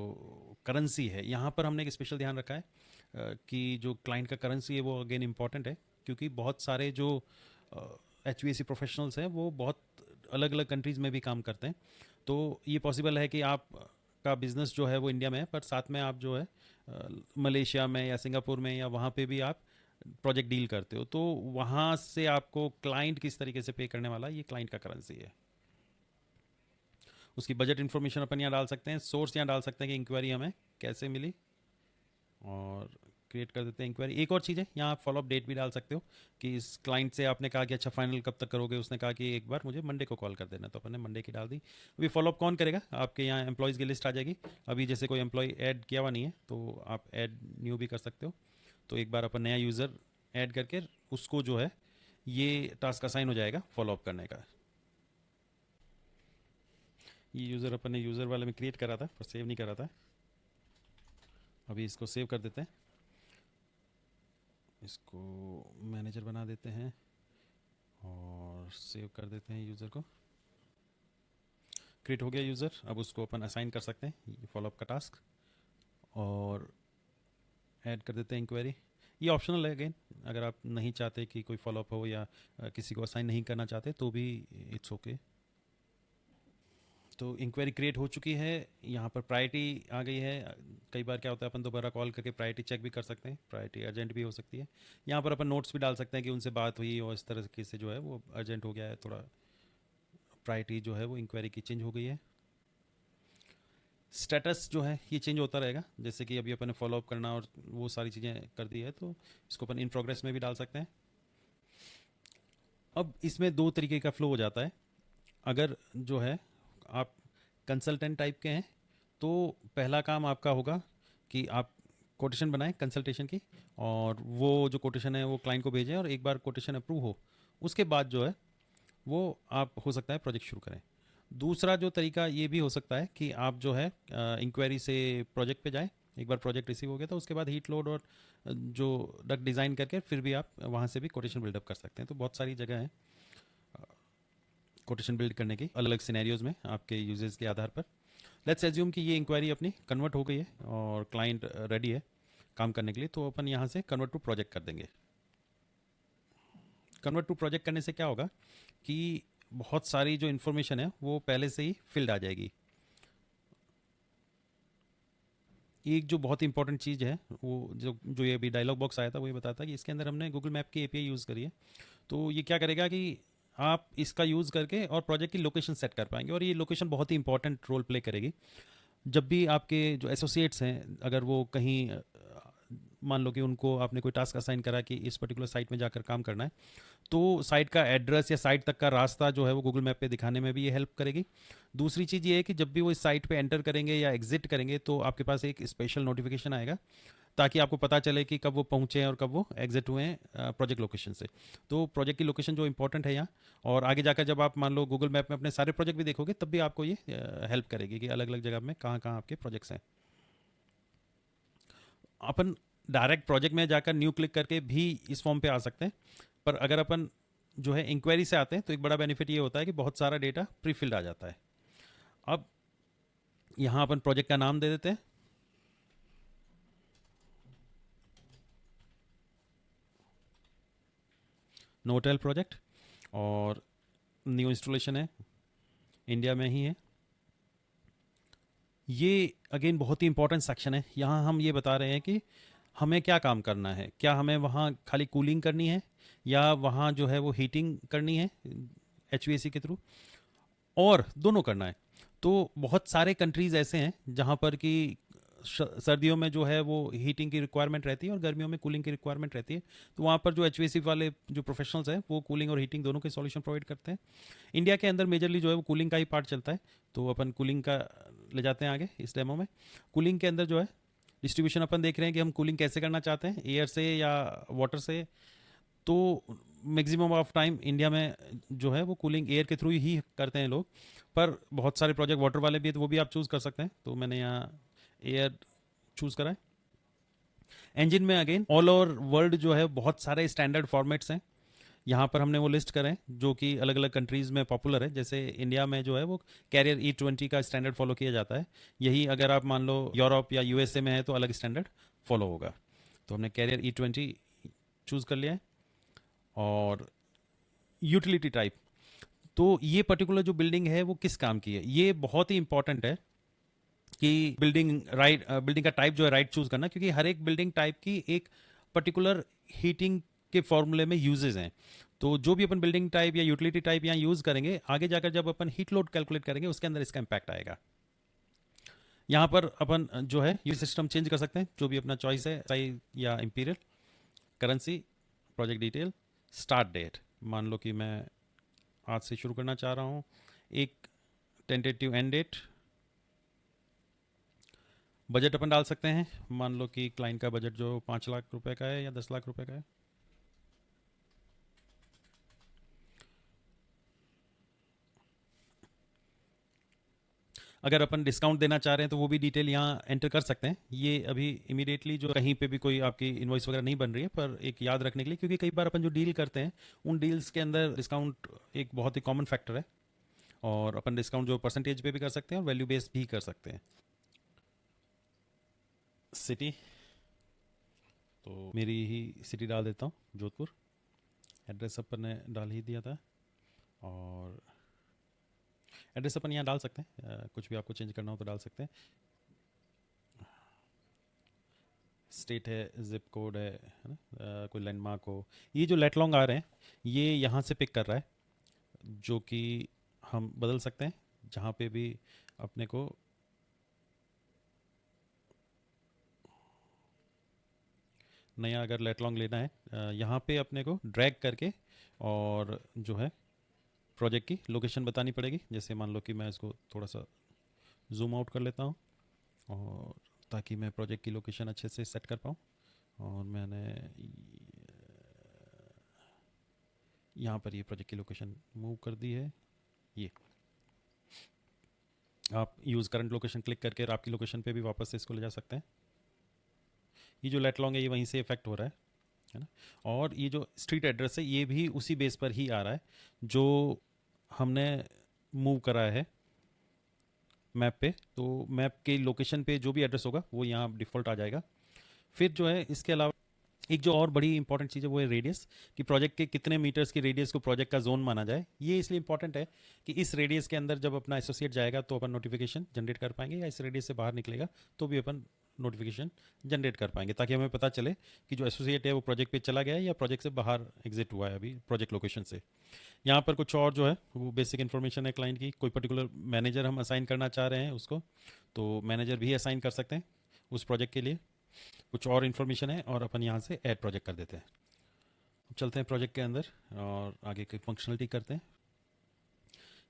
करेंसी है, यहाँ पर हमने एक स्पेशल ध्यान रखा है कि जो क्लाइंट का करेंसी है वो अगेन इंपॉर्टेंट है, क्योंकि बहुत सारे जो HVAC प्रोफेशनल्स हैं वो बहुत अलग अलग कंट्रीज़ में भी काम करते हैं। तो ये पॉसिबल है कि आप का बिज़नेस जो है वो इंडिया में है, पर साथ में आप जो है मलेशिया में या सिंगापुर में या वहाँ पे भी आप प्रोजेक्ट डील करते हो, तो वहाँ से आपको क्लाइंट किस तरीके से पे करने वाला ये क्लाइंट का करेंसी है। उसकी बजट इन्फॉर्मेशन अपन यहाँ डाल सकते हैं, सोर्स यहाँ डाल सकते हैं कि इंक्वायरी हमें कैसे मिली, और क्रिएट कर देते हैं इंक्वायरी। एक और चीज़ है, यहाँ आप फॉलोअप डेट भी डाल सकते हो कि इस क्लाइंट से आपने कहा कि अच्छा फाइनल कब तक करोगे, उसने कहा कि एक बार मुझे मंडे को कॉल कर देना, तो अपन ने मंडे की डाल दी। अभी फॉलोअप कौन करेगा, आपके यहाँ एम्प्लॉयज़ की लिस्ट आ जाएगी। अभी जैसे कोई एम्प्लॉय ऐड किया हुआ नहीं है तो आप ऐड न्यू भी कर सकते हो। तो एक बार अपन नया यूज़र ऐड करके उसको जो है ये टास्क असाइन हो जाएगा फॉलोअप करने का। ये यूज़र अपन ने यूज़र वाले में क्रिएट करा था पर सेव नहीं करा था, अभी इसको सेव कर देते हैं। इसको मैनेजर बना देते हैं और सेव कर देते हैं यूज़र को। क्रिएट हो गया यूज़र, अब उसको अपन असाइन कर सकते हैं फॉलोअप का टास्क, और ऐड कर देते हैं इंक्वायरी। ये ऑप्शनल है अगेन, अगर आप नहीं चाहते कि कोई फॉलोअप हो या किसी को असाइन नहीं करना चाहते तो भी इट्स ओके। तो इंक्वायरी क्रिएट हो चुकी है, यहाँ पर प्रायोरिटी आ गई है। कई बार क्या होता है अपन दोबारा कॉल करके प्रायोरिटी चेक भी कर सकते हैं, प्रायोरिटी अर्जेंट भी हो सकती है। यहाँ पर अपन नोट्स भी डाल सकते हैं कि उनसे बात हुई और इस तरह से जो है वो अर्जेंट हो गया है, थोड़ा प्रायोरिटी जो है वो इंक्वायरी की चेंज हो गई है। स्टेटस जो है ये चेंज होता रहेगा, जैसे कि अभी अपन ने फॉलोअप करना और वो सारी चीज़ें कर दी है, तो इसको अपन इन प्रोग्रेस में भी डाल सकते हैं। अब इसमें 2 तरीके का फ्लो हो जाता है। अगर जो है आप कंसल्टेंट टाइप के हैं तो पहला काम आपका होगा कि आप कोटेशन बनाएं कंसल्टेशन की, और वो जो कोटेशन है वो क्लाइंट को भेजें, और एक बार कोटेशन अप्रूव हो उसके बाद जो है वो आप हो सकता है प्रोजेक्ट शुरू करें। दूसरा जो तरीका ये भी हो सकता है कि आप जो है इंक्वायरी से प्रोजेक्ट पे जाएं, एक बार प्रोजेक्ट रिसीव हो गया तो उसके बाद हीट लोड और जो डक्ट डिज़ाइन करके फिर भी आप वहाँ से भी कोटेशन बिल्डअप कर सकते हैं। तो बहुत सारी जगह है कोटेशन बिल्ड करने की अलग अलग सिनेरियोज में आपके यूजेस के आधार पर। लेट्स एज्यूम कि ये इंक्वायरी अपनी कन्वर्ट हो गई है और क्लाइंट रेडी है काम करने के लिए, तो अपन यहाँ से कन्वर्ट टू प्रोजेक्ट कर देंगे। कन्वर्ट टू प्रोजेक्ट करने से क्या होगा कि बहुत सारी जो इन्फॉर्मेशन है वो पहले से ही फिल्ड आ जाएगी। एक जो बहुत इंपॉर्टेंट चीज़ है वो जो ये अभी डायलॉग बॉक्स आया था वो ये बताता है कि इसके अंदर हमने गूगल मैप की एपीआई यूज़ करी है। तो ये क्या करेगा कि आप इसका यूज़ करके और प्रोजेक्ट की लोकेशन सेट कर पाएंगे, और ये लोकेशन बहुत ही इंपॉर्टेंट रोल प्ले करेगी। जब भी आपके जो एसोसिएट्स हैं अगर वो कहीं मान लो कि उनको आपने कोई टास्क असाइन करा कि इस पर्टिकुलर साइट में जाकर काम करना है, तो साइट का एड्रेस या साइट तक का रास्ता जो है वो गूगल मैप पे दिखाने में भी ये हेल्प करेगी। दूसरी चीज़ ये है कि जब भी वो इस साइट पे एंटर करेंगे या एग्जिट करेंगे तो आपके पास एक स्पेशल नोटिफिकेशन आएगा, ताकि आपको पता चले कि कब वो पहुंचे हैं और कब वो एग्जिट हुए हैं प्रोजेक्ट लोकेशन से। तो प्रोजेक्ट की लोकेशन जो इंपॉर्टेंट है यहाँ, और आगे जाकर जब आप मान लो गूगल मैप में अपने सारे प्रोजेक्ट भी देखोगे तब भी आपको ये हेल्प करेगी कि अलग अलग जगह में कहाँ कहाँ आपके प्रोजेक्ट्स हैं। अपन डायरेक्ट प्रोजेक्ट में जाकर न्यू क्लिक करके भी इस फॉर्म पे आ सकते हैं, पर अगर अपन जो है इंक्वायरी से आते हैं तो एक बड़ा बेनिफिट ये होता है कि बहुत सारा डेटा प्री फिल्ड आ जाता है। अब यहाँ अपन प्रोजेक्ट का नाम दे देते हैं, नोटेल प्रोजेक्ट, और न्यू इंस्टॉलेशन है, इंडिया में ही है। ये अगेन बहुत ही इंपॉर्टेंट सेक्शन है। यहाँ हम ये बता रहे हैं कि हमें क्या काम करना है, क्या हमें वहाँ खाली कूलिंग करनी है या वहाँ जो है वो हीटिंग करनी है एचवीएसी के थ्रू, और दोनों करना है। तो बहुत सारे कंट्रीज़ ऐसे हैं जहाँ पर कि सर्दियों में जो है वो हीटिंग की रिक्वायरमेंट रहती है और गर्मियों में कूलिंग की रिक्वायरमेंट रहती है। तो वहाँ पर जो एचवीएसी वाले जो प्रोफेशनल्स हैं वो कूलिंग और हीटिंग दोनों के सॉल्यूशन प्रोवाइड करते हैं। इंडिया के अंदर मेजरली जो है वो कूलिंग का ही पार्ट चलता है, तो अपन कूलिंग का ले जाते हैं आगे इस डेमो में। कूलिंग के अंदर जो है डिस्ट्रीब्यूशन अपन देख रहे हैं कि हम कूलिंग कैसे करना चाहते हैं, एयर से या वाटर से। तो मैक्सिमम ऑफ टाइम इंडिया में जो है वो कूलिंग एयर के थ्रू ही करते हैं लोग, पर बहुत सारे प्रोजेक्ट वाटर वाले भी है तो वो भी आप चूज़ कर सकते हैं। तो मैंने यहाँ एयर चूज़ करा है। इंजन में अगेन ऑल ओवर वर्ल्ड जो है बहुत सारे स्टैंडर्ड फॉर्मेट्स हैं, यहाँ पर हमने वो लिस्ट करें जो कि अलग अलग कंट्रीज़ में पॉपुलर है। जैसे इंडिया में जो है वो कैरियर E20 का स्टैंडर्ड फॉलो किया जाता है। यही अगर आप मान लो यूरोप या यूएसए में है तो अलग स्टैंडर्ड फॉलो होगा। तो हमने कैरियर E20 चूज़ कर लिया है। और यूटिलिटी टाइप, तो ये पर्टिकुलर जो बिल्डिंग है वो किस काम की है, ये बहुत ही इंपॉर्टेंट है कि बिल्डिंग का टाइप जो है राइट चूज करना, क्योंकि हर एक बिल्डिंग टाइप की एक पर्टिकुलर हीटिंग के फॉर्मूले में यूजेज हैं। तो जो भी अपन बिल्डिंग टाइप या यूटिलिटी टाइप यहाँ यूज करेंगे, आगे जाकर जब अपन हीट लोड कैलकुलेट करेंगे उसके अंदर इसका इंपैक्ट आएगा। यहाँ पर अपन जो है ये सिस्टम चेंज कर सकते हैं, जो भी अपना चॉइस है, साइज या imperial, currency, project detail, start date. मान लो कि मैं आज से शुरू करना चाह रहा हूँ, एक टेंटेटिव एंड डेट। बजट अपन डाल सकते हैं, मान लो कि क्लाइंट का बजट जो 5 लाख रुपए का है या 10 लाख रुपए का है। अगर अपन डिस्काउंट देना चाह रहे हैं तो वो भी डिटेल यहाँ एंटर कर सकते हैं। ये अभी इमीडिएटली जो कहीं पे भी कोई आपकी इनवॉइस वगैरह नहीं बन रही है, पर एक याद रखने के लिए, क्योंकि कई बार अपन जो डील करते हैं उन डील्स के अंदर डिस्काउंट एक बहुत ही कॉमन फैक्टर है, और अपन डिस्काउंट जो परसेंटेज पे भी कर सकते हैं और वैल्यू बेस्ड भी कर सकते हैं। सिटी, तो मेरी ही सिटी डाल देता हूँ, जोधपुर। एड्रेस अपन ने डाल ही दिया था, और एड्रेस अपन यहाँ डाल सकते हैं, कुछ भी आपको चेंज करना हो तो डाल सकते हैं। स्टेट है, जिप कोड है ना, कोई लैंडमार्क हो। ये जो लेट लॉन्ग आ रहे हैं ये यहाँ से पिक कर रहा है, जो कि हम बदल सकते हैं जहाँ पे भी अपने को नया अगर लेट लॉन्ग लेना है, यहाँ पे अपने को ड्रैग करके और जो है प्रोजेक्ट की लोकेशन बतानी पड़ेगी। जैसे मान लो कि मैं इसको थोड़ा सा जूम आउट कर लेता हूँ, और ताकि मैं प्रोजेक्ट की लोकेशन अच्छे से सेट कर पाऊँ। और मैंने यहाँ पर ये प्रोजेक्ट की लोकेशन मूव कर दी है। ये आप यूज़ करंट लोकेशन क्लिक करके आपकी लोकेशन पे भी वापस से इसको ले जा सकते हैं। ये जो लेट लॉन्ग है ये वहीं से इफेक्ट हो रहा है ना। और ये जो स्ट्रीट एड्रेस है ये भी उसी बेस पर ही आ रहा है जो हमने मूव करा है मैप पे, तो मैप के लोकेशन पे जो भी एड्रेस होगा वो यहाँ डिफ़ॉल्ट आ जाएगा। फिर जो है इसके अलावा एक जो और बड़ी इंपॉर्टेंट चीज़ है वो है रेडियस, कि प्रोजेक्ट के कितने मीटर्स की रेडियस को प्रोजेक्ट का जोन माना जाए। ये इसलिए इंपॉर्टेंट है कि इस रेडियस के अंदर जब अपना एसोसिएट जाएगा तो अपन नोटिफिकेशन जनरेट कर पाएंगे, या इस रेडियस से बाहर निकलेगा तो भी अपन नोटिफिकेशन जनरेट कर पाएंगे, ताकि हमें पता चले कि जो एसोसिएट है वो प्रोजेक्ट पे चला गया है या प्रोजेक्ट से बाहर एग्जिट हुआ है अभी प्रोजेक्ट लोकेशन से। यहाँ पर कुछ और जो है वो बेसिक इन्फॉर्मेशन है क्लाइंट की। कोई पर्टिकुलर मैनेजर हम असाइन करना चाह रहे हैं उसको, तो मैनेजर भी असाइन कर सकते हैं उस प्रोजेक्ट के लिए। कुछ और इन्फॉर्मेशन है और अपन यहाँ से ऐड प्रोजेक्ट कर देते हैं। अब चलते हैं प्रोजेक्ट के अंदर और आगे की फंक्शनलिटी करते हैं।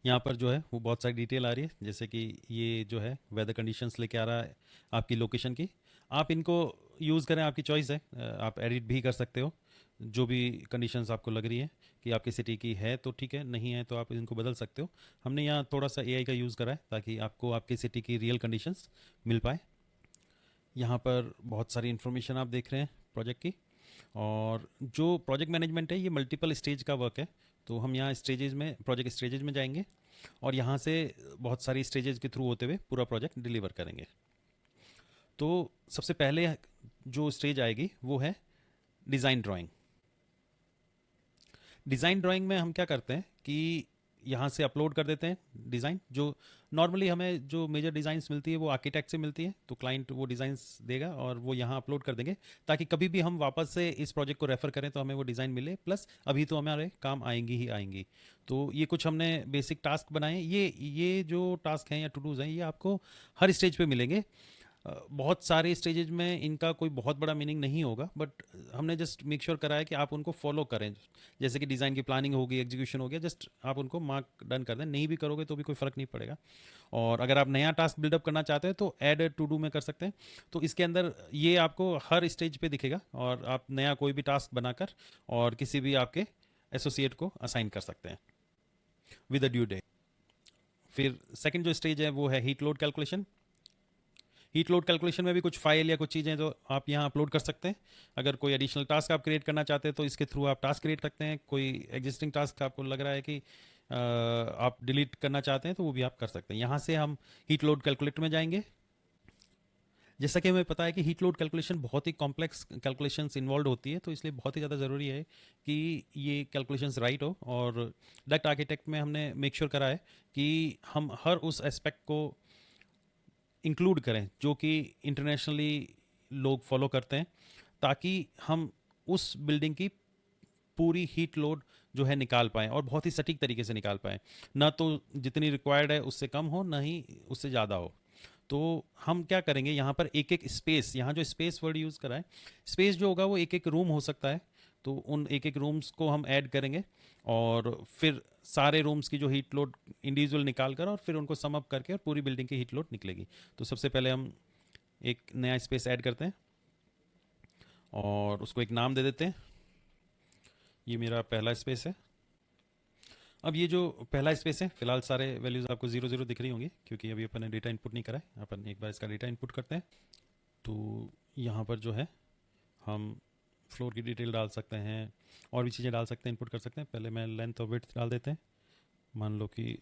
यहाँ पर जो है वो बहुत सारी डिटेल आ रही है, जैसे कि ये जो है वेदर कंडीशंस लेके आ रहा है आपकी लोकेशन की। आप इनको यूज़ करें, आपकी चॉइस है, आप एडिट भी कर सकते हो। जो भी कंडीशंस आपको लग रही है कि आपकी सिटी की है तो ठीक है, नहीं है तो आप इनको बदल सकते हो। हमने यहाँ थोड़ा सा एआई का यूज़ करा है ताकि आपको आपकी सिटी की रियल कंडीशंस मिल पाए। यहाँ पर बहुत सारी इन्फॉर्मेशन आप देख रहे हैं प्रोजेक्ट की। और जो प्रोजेक्ट मैनेजमेंट है ये मल्टीपल स्टेज का वर्क है, तो हम यहाँ स्टेजेज में, प्रोजेक्ट स्टेजेज में जाएंगे और यहाँ से बहुत सारी स्टेजेज के थ्रू होते हुए पूरा प्रोजेक्ट डिलीवर करेंगे। तो सबसे पहले जो स्टेज आएगी वो है डिज़ाइन ड्राइंग। डिज़ाइन ड्राइंग में हम क्या करते हैं कि यहाँ से अपलोड कर देते हैं डिज़ाइन। जो नॉर्मली हमें जो मेजर डिज़ाइंस मिलती है वो आर्किटेक्ट से मिलती है, तो क्लाइंट वो डिज़ाइंस देगा और वो यहाँ अपलोड कर देंगे, ताकि कभी भी हम वापस से इस प्रोजेक्ट को रेफ़र करें तो हमें वो डिज़ाइन मिले, प्लस अभी तो हमारे काम आएंगी ही आएंगी। तो ये कुछ हमने बेसिक टास्क बनाए। ये जो टास्क हैं या टू डूज़ हैं ये आपको हर स्टेज पे मिलेंगे। बहुत सारे स्टेजेज में इनका कोई बहुत बड़ा मीनिंग नहीं होगा, बट हमने जस्ट मेक श्योर करा है कि आप उनको फॉलो करें। जैसे कि डिज़ाइन की प्लानिंग होगी, एग्जीक्यूशन हो गया, जस्ट आप उनको मार्क डन कर दें। नहीं भी करोगे तो भी कोई फ़र्क नहीं पड़ेगा। और अगर आप नया टास्क बिल्डअप करना चाहते हैं तो ऐड टू डू में कर सकते हैं। तो इसके अंदर ये आपको हर स्टेज पे दिखेगा और आप नया कोई भी टास्क बनाकर और किसी भी आपके एसोसिएट को असाइन कर सकते हैं विद अ ड्यू डे। फिर सेकंड जो स्टेज है वो है heat load calculation. Heat load calculation में भी कुछ फाइल या कुछ चीज़ें तो आप यहाँ अपलोड कर सकते हैं। अगर कोई एडिशनल टास्क आप क्रिएट करना चाहते हैं तो इसके थ्रू आप टास्क क्रिएट करते हैं। कोई एग्जिस्टिंग टास्क आपको लग रहा है कि आप डिलीट करना चाहते हैं तो वो भी आप कर सकते हैं। यहाँ से हम हीट लोड कैलकुलेटर में जाएंगे। जैसा कि हमें पता है कि हीट लोड कैलकुलेशन बहुत ही कॉम्प्लेक्स कैलकुलेशंस इन्वॉल्व होती है, तो इसलिए बहुत ही ज़्यादा ज़रूरी है कि ये कैलकुलेशंस राइट हो। और डक्ट आर्किटेक्ट में हमने मेक श्योर करा है कि हम हर उस एस्पेक्ट को इंक्लूड करें जो कि इंटरनेशनली लोग फॉलो करते हैं, ताकि हम उस बिल्डिंग की पूरी हीट लोड जो है निकाल पाएँ और बहुत ही सटीक तरीके से निकाल पाएँ। ना तो जितनी रिक्वायर्ड है उससे कम हो, ना ही उससे ज़्यादा हो। तो हम क्या करेंगे, यहाँ पर एक एक स्पेस, यहाँ जो स्पेस वर्ड यूज़ करा है, स्पेस जो होगा वो एक एक रूम हो सकता है। तो उन एक एक रूम्स को हम ऐड करेंगे और फिर सारे रूम्स की जो हीट लोड इंडिविजुअल निकाल कर और फिर उनको सम अप करके और पूरी बिल्डिंग की हीट लोड निकलेगी। तो सबसे पहले हम एक नया स्पेस ऐड करते हैं और उसको एक नाम दे देते हैं। ये मेरा पहला स्पेस है। अब ये जो पहला स्पेस है, फिलहाल सारे वैल्यूज़ आपको 0 0 दिख रही होंगी क्योंकि अभी अपन ने डेटा इनपुट नहीं करा है। अपन एक बार इसका डेटा इनपुट करते हैं। तो यहाँ पर जो है हम फ्लोर की डिटेल डाल सकते हैं और भी चीज़ें डाल सकते हैं, इनपुट कर सकते हैं। पहले मैं लेंथ और विड्थ डाल देते हैं। मान लो कि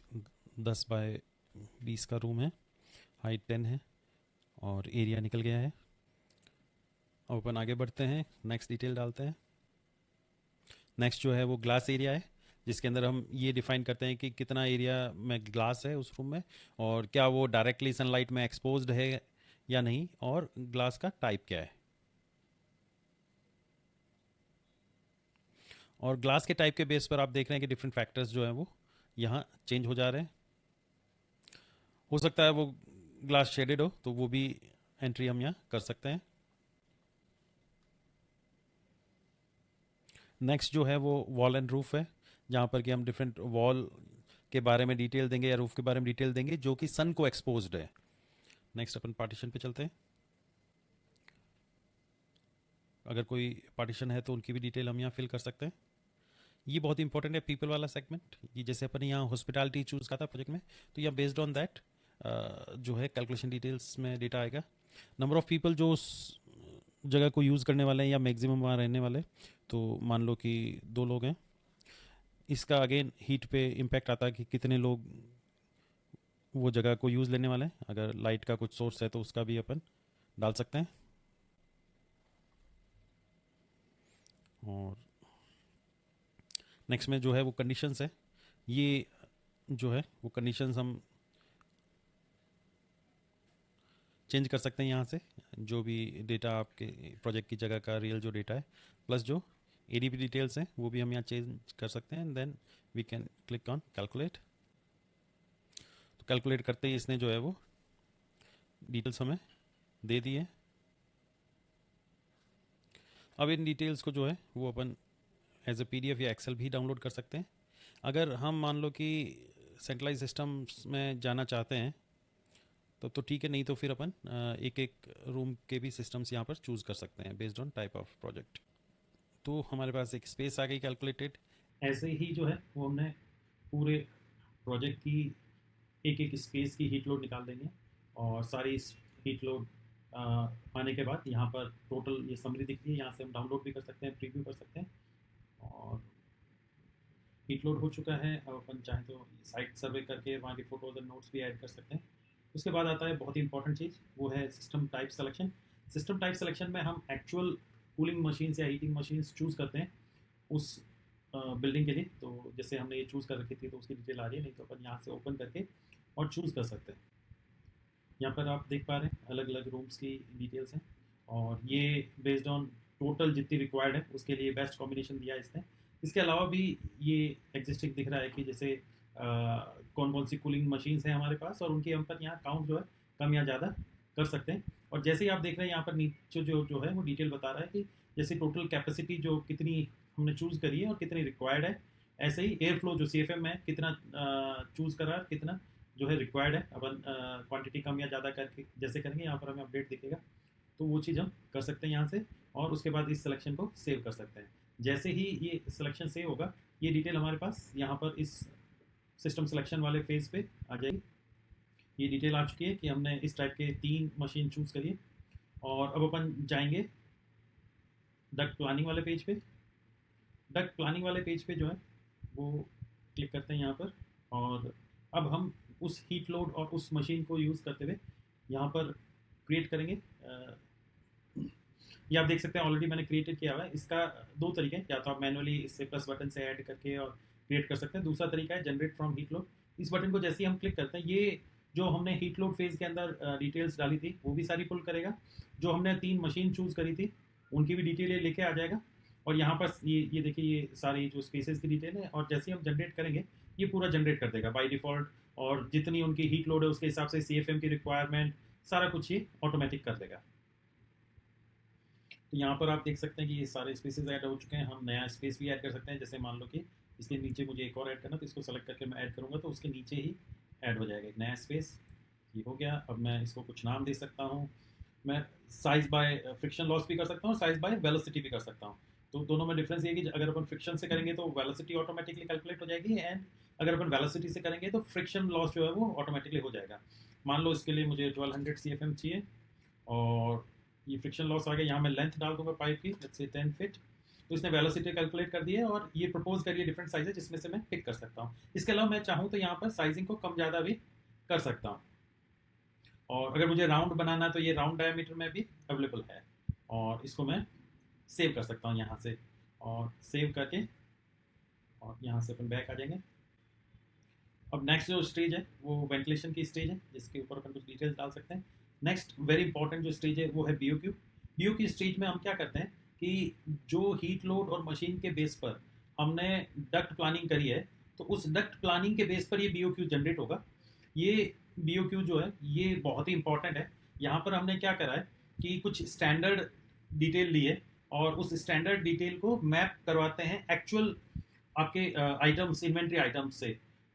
10 बाय 20 का रूम है, हाइट 10 है और एरिया निकल गया है। अब अपन आगे बढ़ते हैं, नेक्स्ट डिटेल डालते हैं। नेक्स्ट जो है वो ग्लास एरिया है, जिसके अंदर हम ये डिफाइन करते हैं कि कितना एरिया में ग्लास है उस रूम में और क्या वो डायरेक्टली सनलाइट में एक्सपोज्ड है या नहीं, और ग्लास का टाइप क्या है। और ग्लास के टाइप के बेस पर आप देख रहे हैं कि डिफरेंट फैक्टर्स जो हैं वो यहाँ चेंज हो जा रहे हैं। हो सकता है वो ग्लास शेडेड हो तो वो भी एंट्री हम यहाँ कर सकते हैं। नेक्स्ट जो है वो वॉल एंड रूफ है, जहाँ पर कि हम डिफरेंट वॉल के बारे में डिटेल देंगे या रूफ के बारे में डिटेल देंगे जो कि सन को एक्सपोज्ड है। नेक्स्ट अपन पार्टीशन पे चलते हैं। अगर कोई पार्टीशन है तो उनकी भी डिटेल हम यहाँ फिल कर सकते हैं। ये बहुत इंपॉर्टेंट है, पीपल वाला सेगमेंट। ये जैसे अपन यहाँ हॉस्पिटैलिटी चूज़ करा था प्रोजेक्ट में, तो यहाँ बेस्ड ऑन दैट जो है कैलकुलेशन डिटेल्स में डेटा आएगा। नंबर ऑफ़ पीपल जो उस जगह को यूज़ करने वाले हैं या मैक्सिमम वहाँ रहने वाले, तो मान लो कि 2 लोग हैं। इसका अगेन हीट पे इम्पैक्ट आता है कि कितने लोग वो जगह को यूज़ लेने वाला है। अगर लाइट का कुछ सोर्स है तो उसका भी अपन डाल सकते हैं। और नेक्स्ट में जो है वो कंडीशंस है, ये जो है वो कंडीशंस हम चेंज कर सकते हैं यहाँ से। जो भी डेटा आपके प्रोजेक्ट की जगह का रियल जो डेटा है प्लस जो एडीपी डिटेल्स हैं वो भी हम यहाँ चेंज कर सकते हैं। And then we can click on calculate. तो कैलकुलेट करते ही इसने जो है वो डिटेल्स हमें दे दी है। अब इन डिटेल्स को जो है वो अपन एज ए पीडीएफ या एक्सेल भी डाउनलोड कर सकते हैं। अगर हम मान लो कि सेंट्रलाइज सिस्टम्स में जाना चाहते हैं तो ठीक है, नहीं तो फिर अपन एक एक रूम के भी सिस्टम्स यहाँ पर चूज़ कर सकते हैं based on type of project. तो हमारे पास एक स्पेस आ गई कैलकुलेटेड। ऐसे ही जो है वो हमने पूरे प्रोजेक्ट की एक एक स्पेस की हीट लोड निकाल देंगे। और सारी हीट लोड आने के बाद यहाँ पर टोटल ये समरी दिख रही है, यहाँ से हम डाउनलोड भी कर सकते हैं, प्रीव्यू कर सकते हैं। और हीट लोड हो चुका है। अब अपन चाहें तो साइट सर्वे करके वहाँ की फोटोज और नोट्स भी ऐड कर सकते हैं। उसके बाद आता है बहुत ही इंपॉर्टेंट चीज़, वो है system type selection. System type selection में हम एक्चुअल कूलिंग मशीन्स या हीटिंग मशीन्स चूज़ करते हैं उस बिल्डिंग के लिए। तो जैसे हमने ये चूज़ कर रखी थी तो उसकी डिटेल आ रही है, नहीं तो अपन यहाँ से ओपन करके और चूज़ कर सकते हैं। यहाँ पर आप देख पा रहे हैं अलग अलग रूम्स की डिटेल्स हैं और ये बेस्ड ऑन टोटल जितनी रिक्वायर्ड है उसके लिए बेस्ट कॉम्बिनेशन दिया है इसने। इसके अलावा भी ये एग्जिस्टिंग दिख रहा है कि जैसे कौन कौन सी कूलिंग मशीन्स हैं हमारे पास और उनके हम पर यहाँ काउंट जो है कम या ज़्यादा कर सकते हैं। और जैसे ही आप देख रहे हैं यहाँ पर नीचे जो है वो डिटेल बता रहा है कि जैसे टोटल कैपेसिटी जो कितनी हमने चूज़ करी है और कितनी रिक्वायर्ड है, ऐसे ही एयर फ्लो जो CFM है कितना चूज़ करा, कितना जो है रिक्वायर्ड है। अपन क्वांटिटी कम या ज़्यादा करके जैसे करेंगे यहाँ पर हमें अपडेट दिखेगा, तो वो चीज़ हम कर सकते हैं यहाँ से। और उसके बाद इस सिलेक्शन को सेव कर सकते हैं। जैसे ही ये सिलेक्शन सेव होगा ये डिटेल हमारे पास यहाँ पर इस सिस्टम सिलेक्शन वाले फेज पे आ जाएगी। ये डिटेल आ चुकी है कि हमने इस टाइप के 3 मशीन चूज़ करिए। और अब अपन जाएंगे डक्ट प्लानिंग वाले पेज पे। डक्ट प्लानिंग वाले पेज पे जो है वो क्लिक करते हैं यहाँ पर। और अब हम उस हीट लोड और उस मशीन को यूज़ करते हुए यहाँ पर क्रिएट करेंगे। ये आप देख सकते हैं ऑलरेडी मैंने क्रिएटेड किया हुआ है। इसका 2 तरीके हैं, या तो आप मैनुअली इससे प्लस बटन से ऐड करके और क्रिएट कर सकते हैं। दूसरा तरीका है जनरेट फ्रॉम हीट लोड। इस बटन को जैसे ही हम क्लिक करते हैं ये जो हमने हीट लोड फेज के अंदर डिटेल्स डाली थी वो भी सारी पुल करेगा। जो हमने 3 मशीन चूज़ करी थी उनकी भी डिटेल ये लेके आ जाएगा। और यहाँ पर ये देखिए ये सारी जो स्पेसेस की डिटेल है, और जैसे ही हम जनरेट करेंगे ये पूरा जनरेट कर देगा बाय डिफ़ॉल्ट। और जितनी उनकी हीट लोड है उसके हिसाब से CFM की रिक्वायरमेंट सारा कुछ ये ऑटोमेटिक कर देगा। तो यहाँ पर आप देख सकते हैं कि ये सारे स्पेसेस ऐड हो चुके हैं। हम नया स्पेस भी ऐड कर सकते हैं। जैसे मान लो कि इसके नीचे मुझे एक और ऐड करना, तो इसको सेलेक्ट करके मैं ऐड करूँगा तो उसके नीचे ही ऐड हो जाएगा एक नया स्पेस। ये हो गया। अब मैं इसको कुछ नाम दे सकता हूँ। मैं साइज बाय फ्रिक्शन लॉस भी कर सकता हूँ, साइज बाय वेलोसिटी भी कर सकता हूँ। तो दोनों में डिफरेंस ये है कि अगर अपन फ्रिक्शन से करेंगे तो वेलोसिटी ऑटोमेटिकली कैलकुलेट हो जाएगी, एंड अगर अपन वेलोसिटी से करेंगे तो फ्रिक्शन लॉस जो है वो ऑटोमेटिकली हो जाएगा। मान लो इसके लिए मुझे 1200 CFM चाहिए और ये फ्रिक्शन लॉस आ गया। यहाँ मैं लेंथ डाल दूंगा पाइप की, लेट्स से 10 फीट। तो इसने वेलोसिटी कैलकुलेट कर दी है और ये प्रपोज करिए डिफरेंट साइजेस जिसमें से मैं पिक कर सकता हूँ। इसके अलावा मैं चाहूँ तो यहाँ पर साइजिंग को कम ज़्यादा भी कर सकता हूँ। और अगर मुझे राउंड बनाना है तो ये राउंड डायमीटर में भी अवेलेबल है। और इसको मैं सेव कर सकता हूँ यहाँ से, और सेव करके और यहाँ से अपन बैक आ जाएंगे। अब नेक्स्ट जो स्टेज है वो वेंटिलेशन की स्टेज है जिसके ऊपर अपन कुछ डिटेल्स डाल सकते हैं। नेक्स्ट वेरी इंपॉर्टेंट जो स्टेज है वो है BOQ। BOQ स्टेज में हम क्या करते हैं कि जो हीट लोड और मशीन के बेस पर हमने डक्ट प्लानिंग करी है तो उस डक्ट प्लानिंग के बेस पर ये BOQ जनरेट होगा। ये BOQ जो है ये बहुत ही इंपॉर्टेंट है। यहाँ पर हमने क्या करा है कि कुछ स्टैंडर्ड डिटेल ली है और उस स्टैंडर्ड डिटेल को मैप करवाते हैं एक्चुअल आपके आइटम्स, इन्वेंट्री आइटम्स से।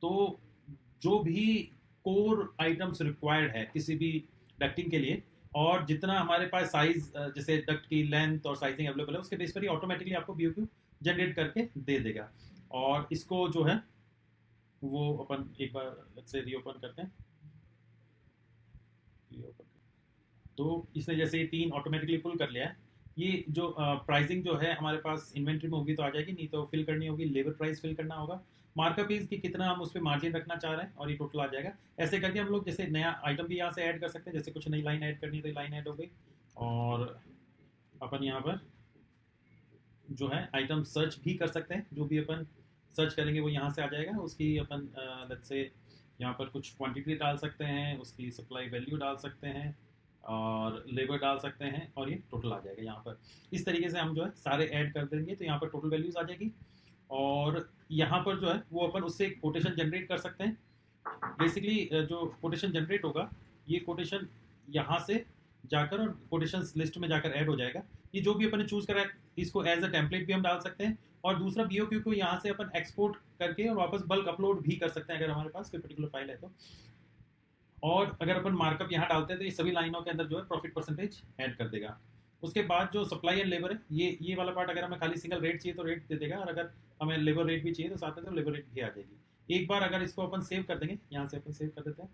तो जो भी कोर आइटम्स रिक्वायर्ड है किसी भी डक्टिंग के लिए, और जितना हमारे पास साइज जैसे डक्ट की लेंथ और साइजिंग अवेलेबल है उसके बेस पर ही ऑटोमेटिकली आपको BOQ जनरेट करके दे देगा। और इसको जो है वो अपन एक बार लेट्स से रीओपन करते हैं। तो इसने जैसे ये 3 ऑटोमेटिकली पुल कर लिया है। ये जो प्राइसिंग जो है हमारे पास इन्वेंट्री में होगी तो आ जाएगी, नहीं तो फिल करनी होगी, लेबर प्राइस फिल करना होगा। मार्कअप इज कि कितना हम उस पर मार्जिन रखना चाह रहे हैं, और ये टोटल आ जाएगा। ऐसे करके हम लोग जैसे नया आइटम भी यहाँ से ऐड कर सकते हैं, जैसे कुछ नई लाइन ऐड करनी है तो लाइन ऐड हो गई, और अपन यहाँ पर जो है आइटम सर्च भी कर सकते हैं, जो भी अपन सर्च करेंगे वो यहाँ से आ जाएगा। उसकी अपन लेट्स से यहाँ पर कुछ क्वांटिटी डाल सकते हैं, उसकी सप्लाई वैल्यू डाल सकते हैं, और लेबर डाल सकते हैं, और ये टोटल आ जाएगा यहाँ पर। इस तरीके से हम जो है सारे ऐड कर देंगे तो यहाँ पर टोटल वैल्यूज आ जाएगी, और यहाँ पर जो है वो अपन उससे कोटेशन जनरेट कर सकते हैं। बेसिकली जो कोटेशन जनरेट होगा, ये कोटेशन यहाँ से जाकर और कोटेशन लिस्ट में जाकर ऐड हो जाएगा। ये जो भी अपन ने चूज करा है, इसको एज अ टेम्पलेट भी हम डाल सकते हैं, और दूसरा बीओक्यू को यहाँ से अपन एक्सपोर्ट करके और वापस बल्क अपलोड भी कर सकते हैं अगर हमारे पास कोई पर्टिकुलर फाइल है तो। और अगर अपन मार्कअप यहाँ डालते हैं तो ये सभी लाइनों के अंदर जो है प्रॉफिट परसेंटेज ऐड कर देगा। उसके बाद जो सप्लाई एंड लेबर है, ये वाला पार्ट अगर हमें खाली सिंगल रेट चाहिए तो रेट दे देगा, और अगर हमें लेबर रेट भी चाहिए तो साथ में तो लेबर रेट भी आ जाएगी। एक बार अगर इसको अपन सेव कर देंगे, यहाँ से अपन सेव कर देते हैं,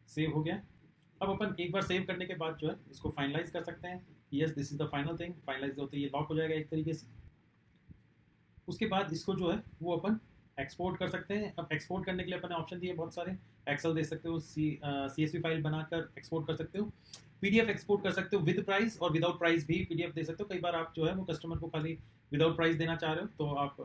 सेव हो गया। अब अपन एक बार सेव करने के बाद जो है इसको फाइनलाइज कर सकते हैं। Yes, this is the final thing. Finalise होते ही ये लॉक हो जाएगा एक तरीके से। उसके बाद इसको जो है वो अपन एक्सपोर्ट कर सकते हैं। अब एक्सपोर्ट करने के लिए अपन ऑप्शन दिए बहुत सारे, एक्सेल दे सकते हो, CSV फाइल बनाकर एक्सपोर्ट कर सकते हो, PDF एक्सपोर्ट कर सकते हो विद प्राइस, और विदाउट प्राइस भी PDF दे सकते हो। कई बार आप जो है वो कस्टमर को खाली विदाउट प्राइस देना चाह रहे हो तो आप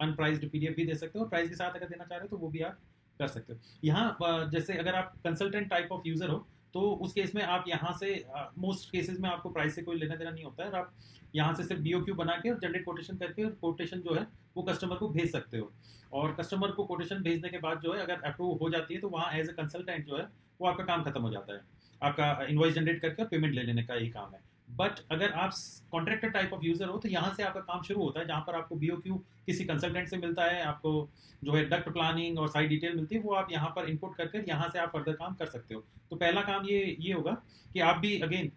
अनप्राइज्ड PDF भी दे सकते हो, प्राइस के साथ अगर देना चाह रहे हो तो वो भी आप कर सकते हो। यहाँ जैसे अगर आप कंसल्टेंट टाइप ऑफ यूजर हो तो उस केस में आप यहाँ से मोस्ट केसेस में आपको प्राइस से कोई लेना देना नहीं होता है, और आप यहाँ से सिर्फ BOQ बना के और जनरेट कोटेशन करके और कोटेशन जो है वो कस्टमर को भेज सकते हो। और कस्टमर को कोटेशन भेजने के बाद जो है अगर अप्रूव हो जाती है तो वहाँ एज ए कंसल्टेंट जो है वो आपका काम खत्म हो जाता है, आपका इनवॉइस जनरेट करके और पेमेंट ले लेने का ही काम है। बट अगर आप कॉन्ट्रैक्टर टाइप ऑफ यूजर हो तो यहाँ से आपका काम शुरू होता है, जहाँ पर आपको BOQ किसी कंसल्टेंट से मिलता है, आपको जो है डक्ट प्लानिंग और साइड डिटेल मिलती है, वो आप यहाँ पर इनपुट करके यहाँ से आप फर्दर काम कर सकते हो। तो पहला काम ये होगा कि आप भी अगेन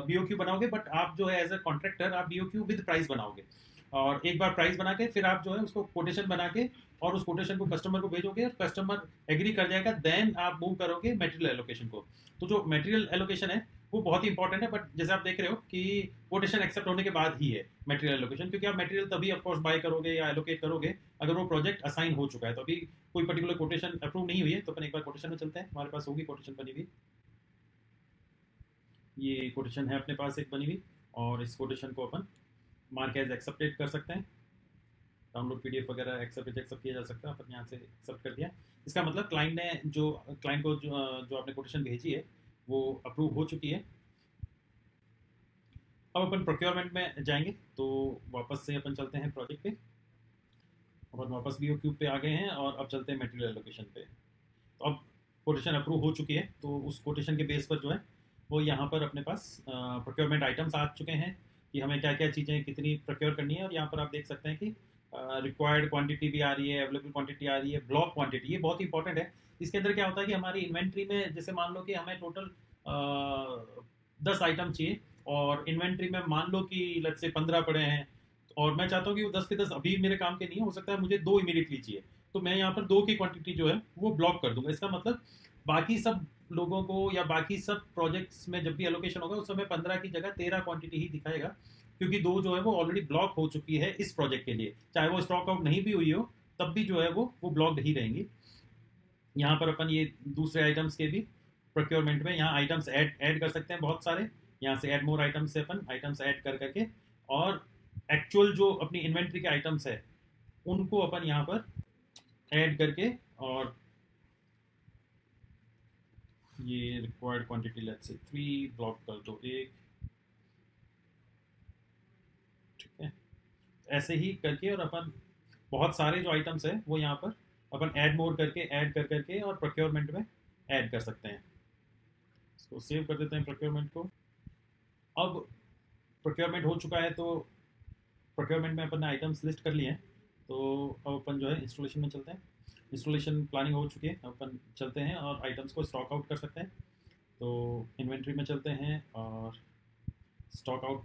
BOQ बनाओगे, बट आप जो है एज ए कॉन्ट्रैक्टर आप BOQ विद प्राइस बनाओगे, और एक बार प्राइस बना के फिर आप जो है उसको कोटेशन बना के और उस कोटेशन को कस्टमर को भेजोगे, और कस्टमर एग्री कर जाएगा, देन आप मूव करोगे मटेरियल एलोकेशन को। तो जो मटेरियल एलोकेशन है वो बहुत ही इंपॉर्टेंट है, बट जैसे आप देख रहे हो कि कोटेशन एक्सेप्ट होने के बाद ही है मटेरियल एलोकेशन, क्योंकि आप मटेरियल तभी ऑफकोर्स बाय करोगे या एलोकेट करोगे अगर वो प्रोजेक्ट असाइन हो चुका है। तो अभी कोई पर्टिकुलर कोटेशन अप्रूव नहीं हुई है, तो अपन एक बार कोटेशन में चलते हैं, हमारे पास होगी कोटेशन बनी हुई। ये कोटेशन है अपने पास एक बनी हुई, और इस कोटेशन को अपन मार्क एज एक्सेप्टेड कर सकते हैं। डाउनलोड PDF वगैरह एक्सेप्ट रिजेक्ट सब किया जा सकता है, अपन यहाँ से एक्सेप्ट कर दिया। इसका मतलब क्लाइंट ने जो क्लाइंट को जो आपने कोटेशन भेजी है वो अप्रूव हो चुकी है। अब अपन प्रोक्योरमेंट में जाएंगे, तो वापस से अपन चलते हैं प्रोजेक्ट पे, अपन वापस BOQ पे आ गए हैं, और अब चलते हैं मटेरियल एलोकेशन पे। तो अब कोटेशन अप्रूव हो चुकी है, तो उस कोटेशन के बेस पर जो है वो यहाँ पर अपने पास प्रोक्योरमेंट आइटम्स आ चुके हैं कि हमें क्या क्या चीज़ें कितनी प्रोक्योर करनी है, और यहाँ पर आप देख सकते हैं कि रिक्वायर्ड क्वांटिटी भी आ रही है, अवेलेबल क्वांटिटी आ रही है, ब्लॉक क्वांटिटी, ये बहुत इंपॉर्टेंट है। इसके अंदर क्या होता है कि हमारी इन्वेंट्री में जैसे मान लो कि हमें टोटल 10 आइटम चाहिए, और इन्वेंट्री में मान लो कि लेट्स से 15 पड़े हैं, और मैं चाहता हूँ कि वो 10 के 10 अभी मेरे काम के नहीं हो सकता है, मुझे 2 इमीडिएटली चाहिए, तो मैं यहाँ पर 2 की क्वांटिटी जो है वो ब्लॉक कर दूंगा। इसका मतलब बाकी सब लोगों को या बाकी सब प्रोजेक्ट्स में जब भी एलोकेशन होगा उस समय 15 की जगह 13 क्वांटिटी ही दिखाएगा, क्योंकि 2 जो है वो ऑलरेडी ब्लॉक हो चुकी है इस प्रोजेक्ट के लिए, चाहे वो स्टॉक आउट नहीं भी हुई हो तब भी जो है वो ब्लॉक्ड ही रहेंगी। यहाँ पर अपन ये दूसरे आइटम्स के भी प्रोक्योरमेंट में यहाँ आइटम्स ऐड कर सकते हैं बहुत सारे, यहाँ से ऐड मोर आइटम्स से अपन आइटम्स ऐड कर करके, और एक्चुअल जो अपनी इन्वेंट्री के आइटम्स है उनको अपन यहाँ पर ऐड करके, और ये required quantity let's say 3 block कर दो, एक, ठीक है। ऐसे ही करके और अपन बहुत सारे जो आइटम्स है वो यहाँ पर अपन ऐड मोर करके ऐड कर करके और प्रोक्योरमेंट में ऐड कर सकते हैं। इसको सेव कर देते हैं प्रोक्योरमेंट को। अब प्रोक्योरमेंट हो चुका है, तो प्रोक्योरमेंट में अपन ने आइटम्स लिस्ट कर लिए हैं, तो अब अपन जो है इंस्टॉलेशन में चलते हैं। इंस्टॉलेशन प्लानिंग हो चुकी है, अपन चलते हैं और आइटम्स को स्टॉक आउट कर सकते हैं। तो इन्वेंट्री में चलते हैं, और स्टॉक आउट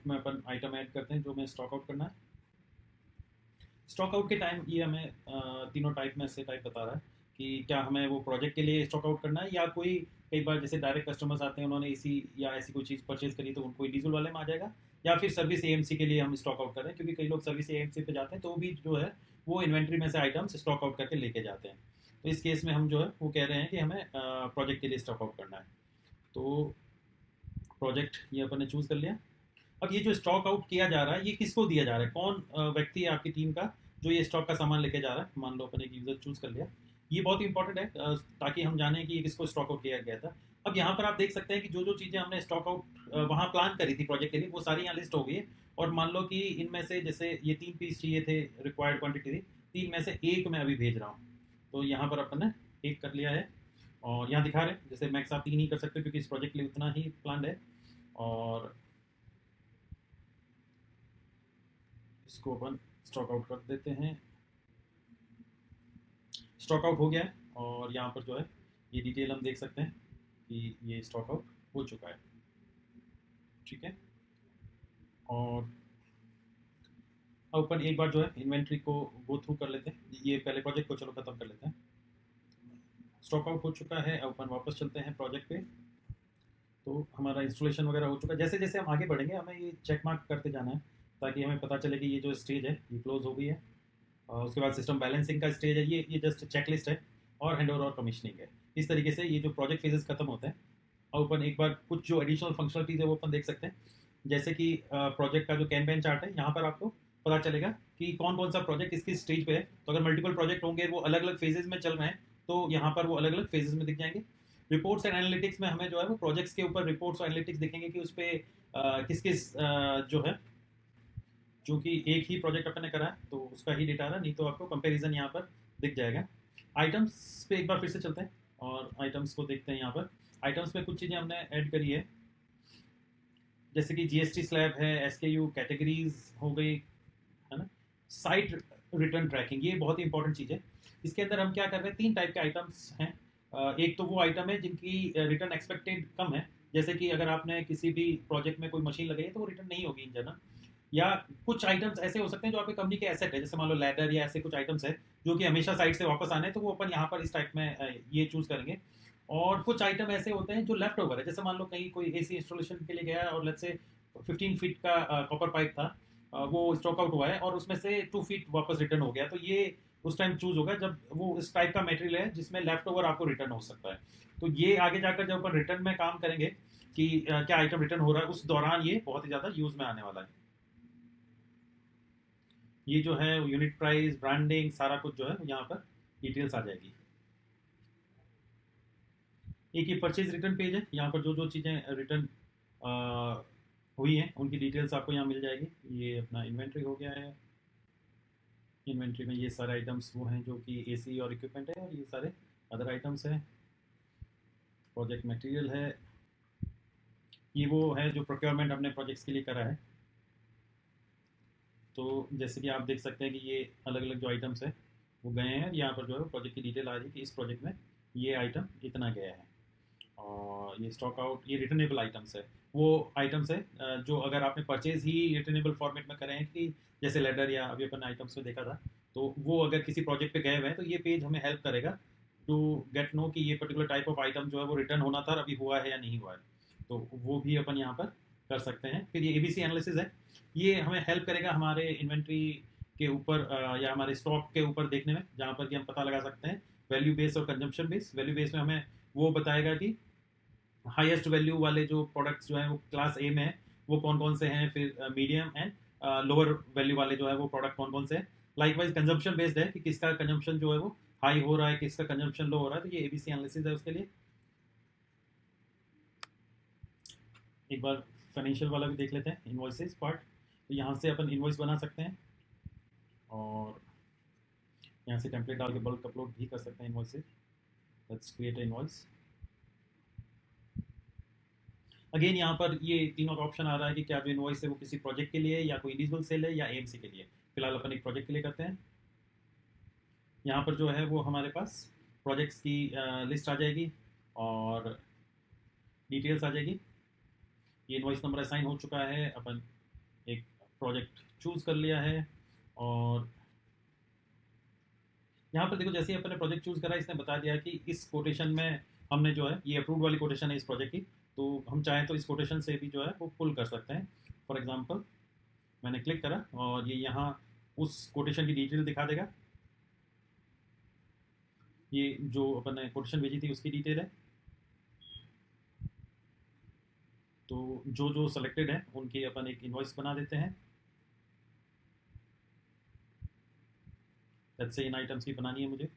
में अपन आइटम ऐड करते हैं जो हमें स्टॉक आउट करना है। स्टॉक आउट के टाइम ये हमें तीनों टाइप में से टाइप बता रहा है कि क्या हमें वो प्रोजेक्ट के लिए स्टॉक आउट करना है, या कोई कई बार जैसे डायरेक्ट कस्टमर्स आते हैं, उन्होंने इसी या ऐसी कोई चीज़ परचेज करी तो उनको इंडिविजुअल वाले में आ जाएगा, या फिर सर्विस एएमसी के लिए हम स्टॉक आउट कर रहे हैं, क्योंकि कई लोग सर्विस एएमसी पे जाते हैं तो भी जो है वो इन्वेंट्री में से आइटम्स स्टॉक आउट करके लेके जाते हैं। तो इस केस में हम जो है वो कह रहे हैं कि हमें प्रोजेक्ट के लिए स्टॉक आउट करना है। तो प्रोजेक्ट ये अपन ने चूज़ कर लिया। अब ये जो स्टॉक आउट किया जा रहा है ये किसको दिया जा रहा है, कौन व्यक्ति है आपकी टीम का जो ये स्टॉक का सामान लेके जा रहा है। मान लो अपन एक यूज़र चूज़ कर लिया, ये बहुत इंपॉर्टेंट है ताकि हम जानें कि ये किसको स्टॉक आउट किया गया था। अब यहाँ पर आप देख सकते हैं कि जो जो चीज़ें हमने स्टॉक आउट वहाँ प्लान करी थी प्रोजेक्ट के लिए वो सारी यहाँ लिस्ट हो गई है। और मान लो कि इनमें से जैसे ये 3 पीस चाहिए थे, रिक्वायर्ड क्वान्टिटी थी, 3 में से एक मैं अभी भेज रहा हूँ। तो यहाँ पर अपन ने एक कर लिया है और यहाँ दिखा रहे हैं जैसे मैक्स आप 3 ही कर सकते हो क्योंकि इस प्रोजेक्ट के लिए उतना ही प्लान है। और इसको अपन स्टॉक आउट कर देते हैं। स्टॉक आउट हो गया है और यहाँ पर जो है ये डिटेल हम देख सकते हैं कि ये स्टॉक आउट हो चुका है। ठीक है, और अब अपन एक बार जो है इन्वेंट्री को गो थ्रू कर लेते हैं। ये पहले प्रोजेक्ट को चलो खत्म कर लेते हैं। स्टॉक आउट हो चुका है, अब अपन वापस चलते हैं प्रोजेक्ट पे। तो हमारा इंस्टॉलेशन वगैरह हो चुका है। जैसे जैसे हम आगे बढ़ेंगे हमें ये चेक मार्क करते जाना है ताकि हमें पता चले कि ये जो स्टेज है ये क्लोज हो गई है। उसके बाद सिस्टम बैलेंसिंग का स्टेज है, ये जस्ट चेकलिस्ट है और हैंडओवर और कमीशनिंग है। इस तरीके से ये जो प्रोजेक्ट फेजेस खत्म होते हैं। अब अपन एक बार कुछ जो एडिशनल फंक्शनलिटीज है वो अपन देख सकते हैं। जैसे कि प्रोजेक्ट का जो कैनबैन चार्ट है यहाँ पर आपको पता चलेगा कि कौन कौन सा प्रोजेक्ट किस किस स्टेज पे है। तो अगर मल्टीपल प्रोजेक्ट होंगे वो अलग अलग फेजेस में चल रहे हैं तो यहाँ पर वो अलग अलग फेजेस में दिख जाएंगे। रिपोर्ट्स एंड एनालिटिक्स में हमें जो है वो प्रोजेक्ट्स के ऊपर रिपोर्ट्स और एनालिटिक्स दिखेंगे कि उस पर किस किस जो है, जो कि एक ही प्रोजेक्ट अपन ने करा है तो उसका ही डेटा आ रहा, नहीं तो आपको कंपैरिजन यहाँ पर दिख जाएगा। आइटम्स पे एक बार फिर से चलते हैं और आइटम्स को देखते हैं। यहाँ पर आइटम्स में कुछ चीज़ें हमने ऐड करी है जैसे कि जीएसटी स्लैब है, एसकेयू कैटेगरीज हो गई, है ना, साइट रिटर्न ट्रैकिंग, ये बहुत ही इंपॉर्टेंट चीज़ है। इसके अंदर हम क्या कर रहे हैं, 3 टाइप के आइटम्स हैं। एक तो वो आइटम है जिनकी रिटर्न एक्सपेक्टेड कम है, जैसे कि अगर आपने किसी भी प्रोजेक्ट में कोई मशीन लगाई है तो वो रिटर्न नहीं होगी इन जनरल। या कुछ आइटम्स ऐसे हो सकते हैं जो आपकी कंपनी के एसेट है, जैसे मान लो लैडर या ऐसे कुछ आइटम्स है जो कि हमेशा साइट से वापस आने हैं, तो वो अपन यहाँ पर इस टाइप में ये चूज करेंगे। और कुछ आइटम ऐसे होते हैं जो लेफ्ट ओवर है, जैसे मान लो कहीं कोई एसी इंस्टॉलेशन के लिए गया है और लेट्स से 15 फीट का कॉपर पाइप था, वो स्टॉक आउट हुआ है और उसमें से 2 फीट वापस रिटर्न हो गया, तो ये उस टाइम चूज होगा जब वो इस टाइप का मटेरियल है जिसमें लेफ्ट ओवर आपको रिटर्न हो सकता है। तो ये आगे जाकर जब अपन रिटर्न में काम करेंगे कि क्या आइटम रिटर्न हो रहा है, उस दौरान ये बहुत ही ज़्यादा यूज में आने वाला है। ये जो है यूनिट प्राइस, ब्रांडिंग, सारा कुछ जो है यहाँ पर डिटेल्स आ जाएगी। एक ये परचेज रिटर्न पेज है, यहाँ पर जो जो चीज़ें रिटर्न हुई हैं उनकी डिटेल्स आपको यहाँ मिल जाएगी। ये अपना इन्वेंट्री हो गया है। इन्वेंट्री में ये सारे आइटम्स वो हैं जो कि एसी और इक्विपमेंट है, और ये सारे अदर आइटम्स हैं। प्रोजेक्ट मटेरियल है, ये वो है जो प्रोक्योरमेंट अपने प्रोजेक्ट्स के लिए करा है। तो जैसे कि आप देख सकते हैं कि ये अलग अलग जो आइटम्स है वो गए हैं, यहाँ पर जो है प्रोजेक्ट की डिटेल आ रही है कि इस प्रोजेक्ट में ये आइटम इतना गया है। और ये स्टॉक आउट, ये रिटर्नेबल आइटम्स है, वो आइटम्स है जो अगर आपने परचेज ही रिटर्नेबल फॉर्मेट में करे हैं, कि जैसे लेडर या अभी अपन आइटम्स में देखा था, तो वो अगर किसी प्रोजेक्ट पे गए हुए हैं तो ये पेज हमें हेल्प करेगा टू गेट नो कि ये पर्टिकुलर टाइप ऑफ आइटम जो है वो रिटर्न होना था और अभी हुआ है या नहीं हुआ है। तो वो भी अपन यहाँ पर कर सकते हैं। फिर ये एबीसी एनालिसिस है, ये हमें हेल्प करेगा हमारे इन्वेंट्री के ऊपर या हमारे स्टॉक के ऊपर देखने में, जहाँ पर कि हम पता लगा सकते हैं वैल्यू बेस और कंजम्पशन बेस। वैल्यू बेस में हमें वो बताएगा कि हाईएस्ट वैल्यू वाले जो प्रोडक्ट्स जो हैं वो क्लास ए में है, वो कौन कौन से हैं। फिर मीडियम एंड लोअर वैल्यू वाले जो है वो प्रोडक्ट कौन कौन से हैं। लाइकवाइज कंजम्पशन बेस्ड है कि किसका कंजम्पशन जो है वो हाई हो रहा है, किसका कंजम्पशन लो हो रहा है। तो ये एबीसी एनालिसिस है उसके लिए। एक बार फाइनेंशियल वाला भी देख लेते हैं, इन्वॉइसेस पार्ट। तो यहाँ से अपन इन्वॉइस बना सकते हैं और यहाँ से टेम्पलेट डाल के बल्क अपलोड भी कर सकते हैं invoices. Let's create invoice. Again यहाँ पर ये तीनों का ऑप्शन आ रहा है कि क्या जो इन्वॉइस है वो किसी प्रोजेक्ट के लिए या कोई इंडिविजुअल सेल है या एएमसी के लिए। फिलहाल अपन एक प्रोजेक्ट के लिए करते हैं। यहाँ पर जो है वो हमारे पास प्रोजेक्ट्स की लिस्ट आ जाएगी और डिटेल्स आ जाएगी। ये इन्वॉइस नंबर असाइन हो चुका है, अपन एक प्रोजेक्ट चूज कर लिया है। और यहाँ पर देखो जैसे ही अपन ने प्रोजेक्ट चूज करा, इसने बता दिया कि इस कोटेशन में हमने जो है ये अप्रूव्ड वाली कोटेशन है इस प्रोजेक्ट की, तो हम चाहें तो इस कोटेशन से भी जो है वो पुल कर सकते हैं। फॉर एग्जांपल मैंने क्लिक करा और ये यहाँ उस कोटेशन की डिटेल दिखा देगा। ये जो अपन ने कोटेशन भेजी थी उसकी डिटेल है। तो जो जो सेलेक्टेड है उनकी अपन एक इनवॉइस बना देते हैं। लेट्स से इन आइटम्स की बनानी है मुझे,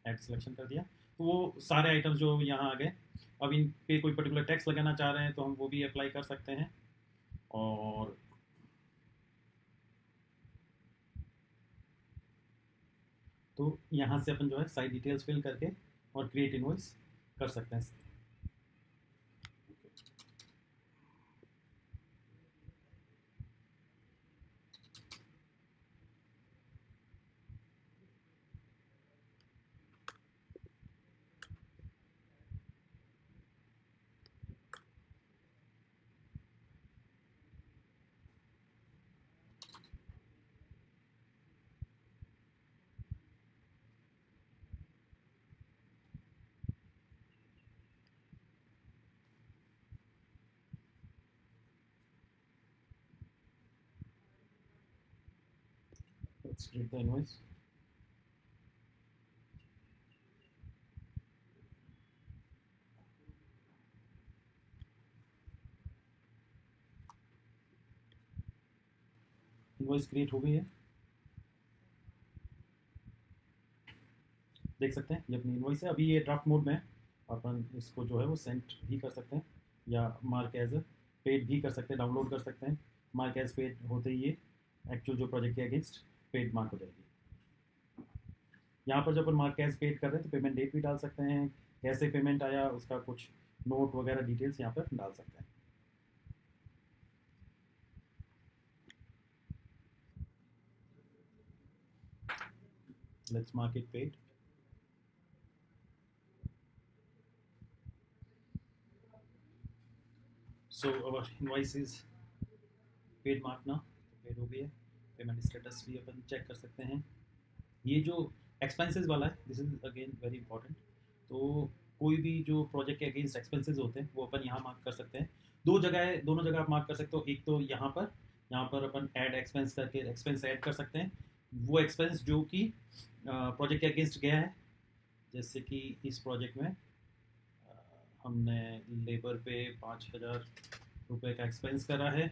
ऐड सिलेक्शन कर दिया तो वो सारे आइटम्स जो यहाँ आ गए। अब इन पे कोई पर्टिकुलर टैक्स लगाना चाह रहे हैं तो हम वो भी अप्लाई कर सकते हैं। और तो यहाँ से अपन जो है सारी डिटेल्स फिल करके और क्रिएट इनवॉइस कर सकते हैं। Let's create the invoice. Invoice create हो गई है, देख सकते हैं ये अपनी इनवॉइस है। अभी ये ड्राफ्ट मोड में है, अपन इसको जो है वो सेंड भी कर सकते हैं या मार्क एज पेड भी कर सकते हैं, डाउनलोड कर सकते हैं। मार्क एज पेड होते ही ये एक्चुअल जो प्रोजेक्ट के अगेंस्ट पेड मार्क हो जाएगी। यहाँ पर जब अपन मार्क एज पेड कर रहे हैं तो पेमेंट डेट भी डाल सकते हैं, कैसे पेमेंट आया उसका कुछ नोट वगैरह डिटेल्स यहाँ पर डाल सकते हैं। Let's mark it paid. So our invoice is paid mark ना, पेड हो गई है। पेमेंट स्टेटस भी अपन चेक कर सकते हैं। ये जो एक्सपेंसेस वाला है this is again very important. तो कोई भी जो प्रोजेक्ट के अगेंस्ट एक्सपेंसेस होते हैं वो अपन यहाँ मार्क कर सकते हैं। दो जगह है, दोनों जगह आप मार्क कर सकते हो। एक तो यहाँ पर अपन ऐड एक्सपेंस करके एक्सपेंस ऐड कर सकते हैं। वो एक्सपेंस जो कि प्रोजेक्ट के अगेंस्ट गया है, जैसे कि इस प्रोजेक्ट में हमने लेबर पे 5,000 रुपये का एक्सपेंस करा है।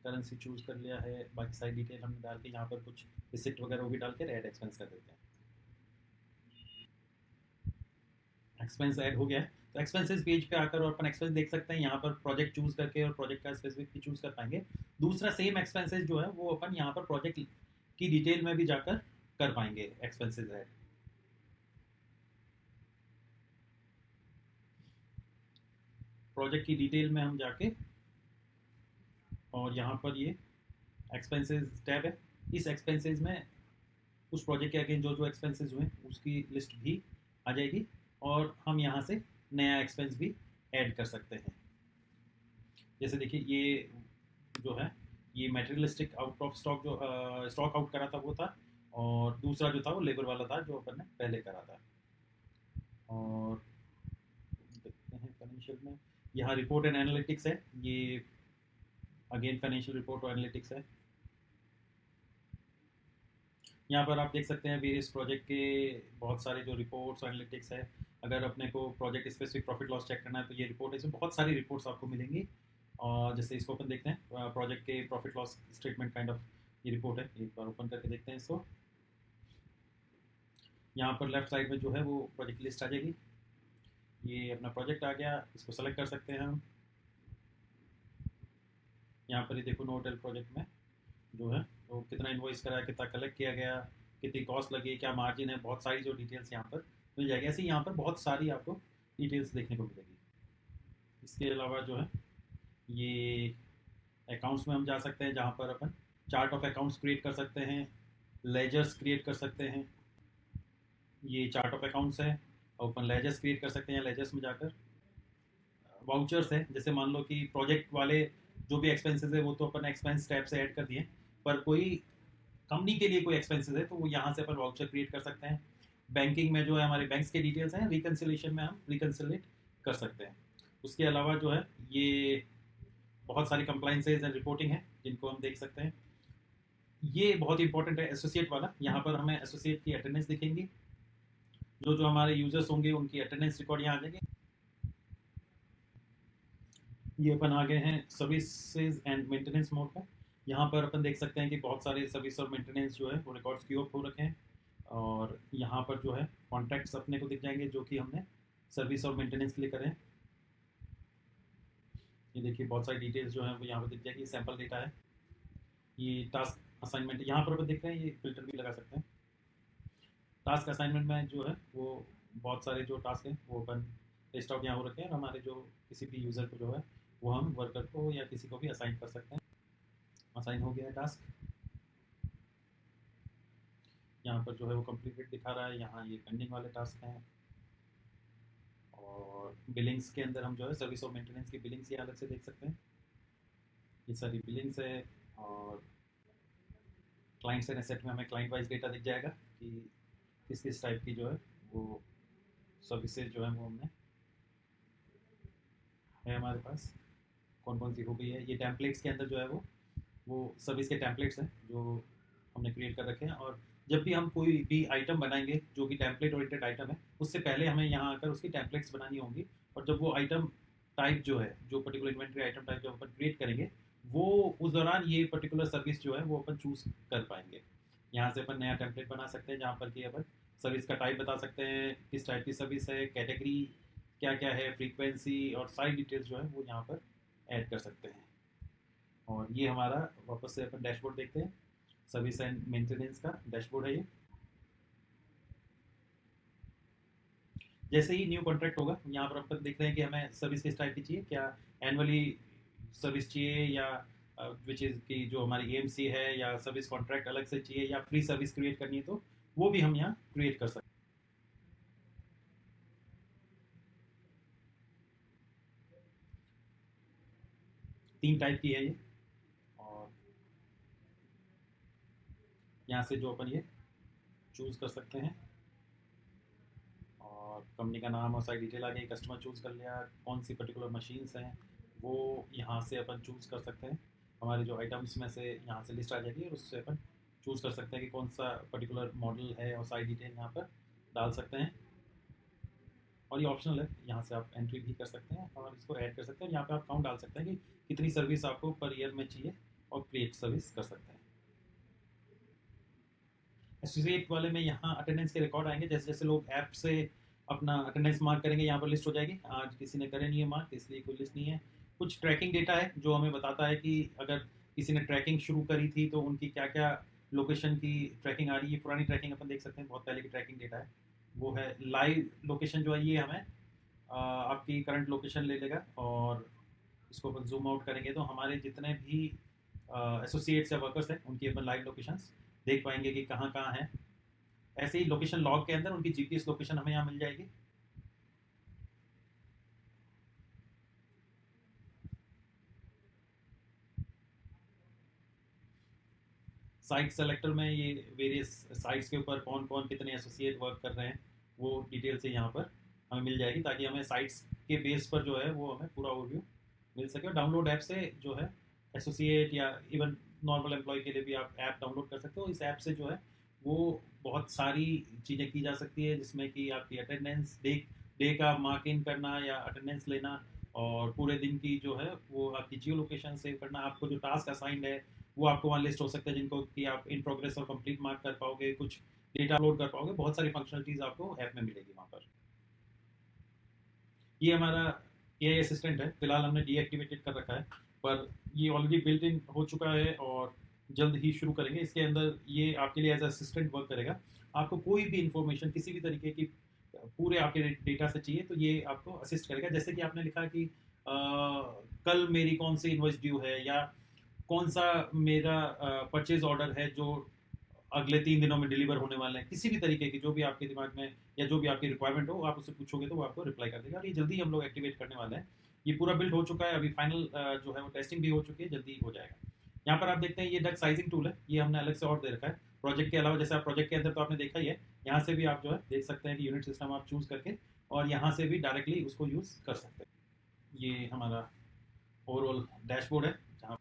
करेंसी चूज कर लिया है, बाकी सारी डिटेल हमने डाल के यहाँ पर कुछ रिसिप्ट वगैरह वो भी डाल के ऐड एक्सपेंस कर देते हैं। एक्सपेंस ऐड हो गया है तो एक्सपेंसेस पेज पे आकर और अपन एक्सपेंस देख सकते हैं। यहाँ पर प्रोजेक्ट चूज करके और प्रोजेक्ट का स्पेसिफिक भी चूज कर पाएंगे। दूसरा सेम एक्सपेंसेस जो है वो अपन यहाँ पर प्रोजेक्ट की डिटेल में भी जाकर कर पाएंगे एक्सपेंसेस ऐड। प्रोजेक्ट की डिटेल में हम जाके और यहाँ पर ये एक्सपेंसेस टैब है, इस एक्सपेंसेस में उस प्रोजेक्ट के अगेंस्ट जो जो एक्सपेंसेस हुए उसकी लिस्ट भी आ जाएगी और हम यहाँ से नया एक्सपेंस भी ऐड कर सकते हैं। जैसे देखिए ये जो है ये मटेरियलिस्टिक आउट ऑफ स्टॉक जो स्टॉक आउट करा था वो था, और दूसरा जो था वो लेबर वाला था जो अपन ने पहले करा था। और देखते हैं फाइनेंशियल में यहाँ रिपोर्ट एंड एनालिटिक्स है, ये अगेन फाइनेंशियल रिपोर्ट और एनालिटिक्स है। यहाँ पर आप देख सकते हैं वेरियस प्रोजेक्ट के बहुत सारे जो रिपोर्ट्स और एनालिटिक्स है। अगर अपने को project specific profit loss check करना है तो ये रिपोर्ट है, इसमें बहुत सारी रिपोर्ट्स आपको मिलेंगी। और जैसे इसको अपन देखते हैं प्रोजेक्ट के profit loss statement kind of ये रिपोर्ट है, एक बार ओपन करके देखते हैं इसको। यहाँ पर लेफ्ट साइड में जो है वो प्रोजेक्ट लिस्ट आ जाएगी। ये अपना प्रोजेक्ट आ गया, इसको सेलेक्ट कर सकते हैं हम। यहाँ पर ये देखो नो होटल प्रोजेक्ट में जो है तो कितना इन्वॉइस करा है, कितना कलेक्ट किया गया, कितनी कॉस्ट लगी, क्या मार्जिन है, बहुत सारी जो डिटेल्स यहाँ पर मिल जाएगी। ऐसे ही यहाँ पर बहुत सारी आपको डिटेल्स देखने को मिलेगी। इसके अलावा जो है ये अकाउंट्स में हम जा सकते हैं जहाँ पर अपन चार्ट ऑफ अकाउंट्स क्रिएट कर सकते हैं, लेजर्स क्रिएट कर सकते हैं। ये चार्ट ऑफ अकाउंट्स है और अपन लेजर्स क्रिएट कर सकते हैं। लेजर्स में जाकर वाउचर्स है, जैसे मान लो कि प्रोजेक्ट वाले जो भी एक्सपेंसेस है वो तो अपन एक्सपेंस टैब से ऐड कर दिए, पर कोई कंपनी के लिए कोई एक्सपेंसेस है तो वो यहाँ से अपन वाउचर क्रिएट कर सकते हैं। बैंकिंग में जो है हमारे बैंक्स के डिटेल्स हैं, रिकन्सिलेशन में हम रिकन्सिलेट कर सकते हैं। उसके अलावा जो है ये बहुत सारी कंप्लाइंसेज एंड रिपोर्टिंग है जिनको हम देख सकते हैं। ये बहुत इंपॉर्टेंट है एसोसिएट वाला। यहाँ पर हमें एसोसिएट की अटेंडेंस दिखेंगी, जो जो हमारे यूजर्स होंगे उनकी अटेंडेंस रिकॉर्ड यहाँ आ जाएगी। ये अपन आ गए हैं सर्विसेज एंड मेंटेनेंस मोड पर। यहाँ पर अपन देख सकते हैं कि बहुत सारे सर्विस और मेंटेनेंस जो है वो रिकॉर्ड्स क्यू अप हो रखे हैं, और यहाँ पर जो है कॉन्ट्रैक्ट्स अपने को दिख जाएंगे जो कि हमने सर्विस और मेंटेनेंस के लिए करें। ये देखिए बहुत सारी डिटेल्स जो है वो यहाँ पर दिख जाएगी, सैम्पल डेटा है। ये टास्क असाइनमेंट यहाँ पर अपन देख रहे हैं, ये फिल्टर भी लगा सकते हैं। टास्क असाइनमेंट में जो है वो बहुत सारे जो टास्क हैं वो अपन लिस्ट आउट यहाँ हो रखे हैं। हमारे जो किसी भी यूज़र को जो है वो हम वर्कर को या किसी को भी असाइन कर सकते हैं। असाइन हो गया है टास्क, यहाँ पर जो है वो कंप्लीटेड दिखा रहा है। यहाँ ये पेंडिंग वाले टास्क हैं, और बिलिंग्स के अंदर हम जो है सर्विस और मेंटेनेंस की बिलिंग्स ये अलग से देख सकते हैं। ये सारी बिलिंग्स है, और क्लाइंट्स एंड एसेट में हमें क्लाइंट वाइज डेटा दिख जाएगा कि किस किस टाइप की जो है वो सर्विसेज जो है वो हमने है हमारे पास, कौन कौन सी हो गई है। ये टेम्पलेट्स के अंदर जो है वो सर्विस के टेम्पलेट्स हैं जो हमने क्रिएट कर रखे हैं। और जब भी हम कोई भी आइटम बनाएंगे जो कि टेम्पलेट ओरिएंटेड आइटम है, उससे पहले हमें यहाँ आकर उसकी टेम्पलेट्स बनानी होंगी। और जब वो आइटम टाइप जो है, जो पर्टिकुलर इन्वेंट्री आइटम टाइप जब अपन क्रिएट करेंगे, वो उस दौरान ये पर्टिकुलर सर्विस जो है वो अपन चूज कर पाएंगे। यहाँ से अपन नया टेम्पलेट बना सकते हैं जहाँ पर कि अपन सर्विस का टाइप बता सकते हैं, किस टाइप की सर्विस है, कैटेगरी क्या क्या है, फ्रीक्वेंसी और सारी डिटेल्स जो है वो यहाँ पर ऐड कर सकते हैं। और ये हमारा वापस से अपन डैशबोर्ड देखते हैं, सर्विस एंड मेंटेनेंस का डैशबोर्ड है ये। जैसे ही न्यू कॉन्ट्रैक्ट होगा, यहाँ पर अपन देख रहे हैं कि हमें सर्विस किस टाइप की चाहिए, क्या एनुअली सर्विस चाहिए, या विच इज़ की जो हमारी एएमसी है, या सर्विस कॉन्ट्रैक्ट अलग से चाहिए, या फ्री सर्विस क्रिएट करनी है, तो वो भी हम यहाँ क्रिएट कर सकते हैं। तीन टाइप की है ये, और यहाँ से जो अपन ये चूज़ कर सकते हैं, और कंपनी का नाम और सारी डिटेल आ गई। कस्टमर चूज़ कर लिया, कौन सी पर्टिकुलर मशीन्स हैं वो यहाँ से अपन चूज़ कर सकते हैं। हमारे जो आइटम्स में से यहाँ से लिस्ट आ जाएगी, और उससे अपन चूज़ कर सकते हैं कि कौन सा पर्टिकुलर मॉडल है, और सारी डिटेल यहाँ पर डाल सकते हैं। और ये ऑप्शनल है, यहाँ से आप एंट्री भी कर सकते हैं और इसको ऐड कर सकते हैं। यहाँ पे आप काउंट डाल सकते हैं कि कितनी सर्विस आपको पर ईयर में चाहिए, और क्रिएट सर्विस कर सकते हैं। एसोसिएट वाले में यहाँ अटेंडेंस के रिकॉर्ड आएंगे। जैसे जैसे लोग ऐप से अपना अटेंडेंस मार्क करेंगे, यहाँ पर लिस्ट हो जाएगी। आज किसी ने करे नहीं है मार्क, इसलिए कोई लिस्ट नहीं है। कुछ ट्रैकिंग डेटा है जो हमें बताता है कि अगर किसी ने ट्रैकिंग शुरू करी थी तो उनकी क्या क्या लोकेशन की ट्रैकिंग आ रही है। पुरानी ट्रैकिंग अपन देख सकते हैं, बहुत पहले की ट्रैकिंग डेटा है वो है। लाइव लोकेशन जो है ये हमें आपकी करंट लोकेशन ले लेगा, और इसको अपन जूम आउट करेंगे तो हमारे जितने भी एसोसिएट्स या वर्कर्स हैं उनकी अपन लाइव लोकेशंस देख पाएंगे कि कहाँ कहाँ हैं। ऐसे ही लोकेशन लॉग के अंदर उनकी जीपीएस लोकेशन हमें यहाँ मिल जाएगी। साइट सेलेक्टर में ये वेरियस साइट्स के ऊपर कौन कौन कितने एसोसिएट वर्क कर रहे हैं वो डिटेल से यहाँ पर हमें मिल जाएगी, ताकि हमें साइट्स के बेस पर जो है वो हमें पूरा ओवरव्यू मिल सके। और डाउनलोड ऐप से जो है एसोसिएट या इवन नॉर्मल एम्प्लॉय के लिए भी आप ऐप डाउनलोड कर सकते हो। इस ऐप से जो है वो बहुत सारी चीज़ें की जा सकती है, जिसमें कि आपकी अटेंडेंस डे का मार्क इन करना या अटेंडेंस लेना, और पूरे दिन की जो है वो आपकी जियो लोकेशन सेव करना। आपको जो टास्क असाइंड है वो आपको वहाँ लिस्ट हो सकता है, जिनको कि आप इन प्रोग्रेस और कंप्लीट मार्क कर पाओगे, कुछ डेटा अपलोड कर पाओगे। बहुत सारी फंक्शनलिटीज़ आपको ऐप में मिलेगी वहाँ पर। ये हमारा एआई असिस्टेंट है, फिलहाल हमने डीएक्टिवेटेड कर रखा है, पर ये ऑलरेडी बिल्ट इन हो चुका है और जल्द ही शुरू करेंगे। इसके अंदर ये आपके लिए एज असिस्टेंट वर्क करेगा। आपको कोई भी इंफॉर्मेशन किसी भी तरीके की पूरे आपके डेटा से चाहिए तो ये आपको असिस्ट करेगा। जैसे कि आपने लिखा कि कल मेरी कौन सी इन्वॉइस ड्यू है, या कौन सा मेरा परचेज ऑर्डर है जो अगले 3 दिनों में डिलीवर होने वाले हैं। किसी भी तरीके की जो भी आपके दिमाग में या जो भी आपकी रिक्वायरमेंट हो, आप उससे पूछोगे तो वो आपको रिप्लाई कर देगा। और ये जल्दी हम लोग एक्टिवेट करने वाले हैं। ये पूरा बिल्ड हो चुका है, अभी फाइनल जो है वो टेस्टिंग भी हो चुकी है, जल्दी हो जाएगा। यहाँ पर आप देखते हैं ये डक साइजिंग टूल है, ये हमने अलग से और दे रखा है प्रोजेक्ट के अलावा। जैसे आप प्रोजेक्ट के अंदर तो आपने देखा ही है, यहाँ से भी आप जो है देख सकते हैं कि यूनिट सिस्टम आप चूज करके और यहाँ से भी डायरेक्टली उसको यूज़ कर सकते हैं। ये हमारा ओवरऑल डैशबोर्ड है, जहाँ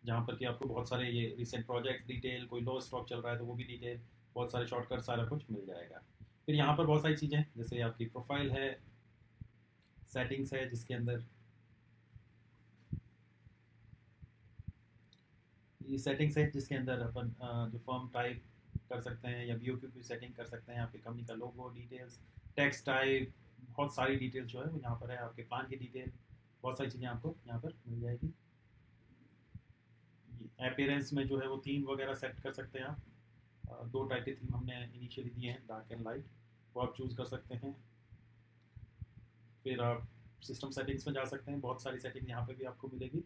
जहाँ पर कि आपको बहुत सारे ये रिसेंट प्रोजेक्ट डिटेल, कोई लो स्टॉक चल रहा है तो वो भी डिटेल, बहुत सारे शॉर्टकट, सारा कुछ मिल जाएगा। फिर यहाँ पर बहुत सारी चीज़ें हैं, जैसे आपकी प्रोफाइल है, सेटिंग्स है, जिसके अंदर ये सेटिंग्स है जिसके अंदर अपन जो फर्म टाइप कर सकते हैं या बीओक्यू की सेटिंग कर सकते हैं, आपके कंपनी का लोगो डिटेल्स, टेक्स्ट टाइप, बहुत सारी डिटेल्स जो है वो यहाँ पर है, आपके प्लान की डिटेल, बहुत सारी चीज़ें आपको यहाँ पर मिल जाएगी। अपीयरेंस में जो है वो थीम वगैरह सेट कर सकते हैं आप। दो टाइप के थीम हमने इनिशियली दिए हैं, डार्क एंड लाइट, वो आप चूज़ कर सकते हैं। फिर आप सिस्टम सेटिंग्स में जा सकते हैं, बहुत सारी सेटिंग यहाँ पे भी आपको मिलेगी,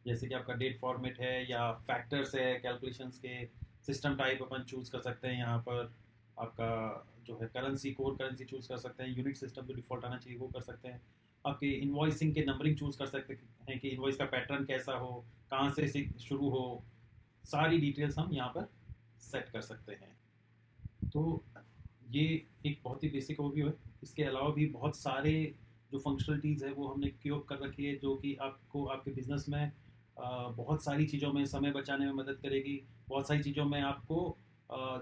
जैसे कि आपका डेट फॉर्मेट है या फैक्टर्स है कैलकुलेशंस के, सिस्टम टाइप अपन चूज़ कर सकते हैं यहाँ पर, आपका जो है करेंसी, कोर करेंसी चूज़ कर सकते हैं, यूनिट सिस्टम जो डिफ़ॉल्ट आना चाहिए वो कर सकते हैं, आपके इन्वॉइसिंग के नंबरिंग चूज़ कर सकते हैं कि इन्वॉइस का पैटर्न कैसा हो, कहाँ से शुरू हो, सारी डिटेल्स हम यहाँ पर सेट कर सकते हैं। तो ये एक बहुत ही बेसिक ओवरव्यू है। इसके अलावा भी बहुत सारे जो फंक्शनलिटीज़ है वो हमने क्यों कर रखी है, जो कि आपको आपके बिजनेस में बहुत सारी चीज़ों में समय बचाने में मदद करेगी, बहुत सारी चीज़ों में आपको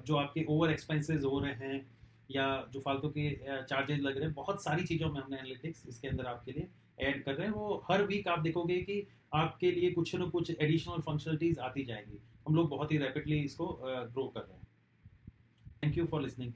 जो आपके ओवर एक्सपेंसेस हो रहे हैं या जो फालतू के चार्जेस लग रहे हैं, बहुत सारी चीज़ों में हमने एनालिटिक्स इसके अंदर आपके लिए ऐड कर रहे हैं। वो हर वीक आप देखोगे कि आपके लिए कुछ ना कुछ एडिशनल फंक्शनलिटीज़ आती जाएंगी। हम लोग बहुत ही रैपिडली इसको ग्रो कर रहे हैं। Thank you for listening.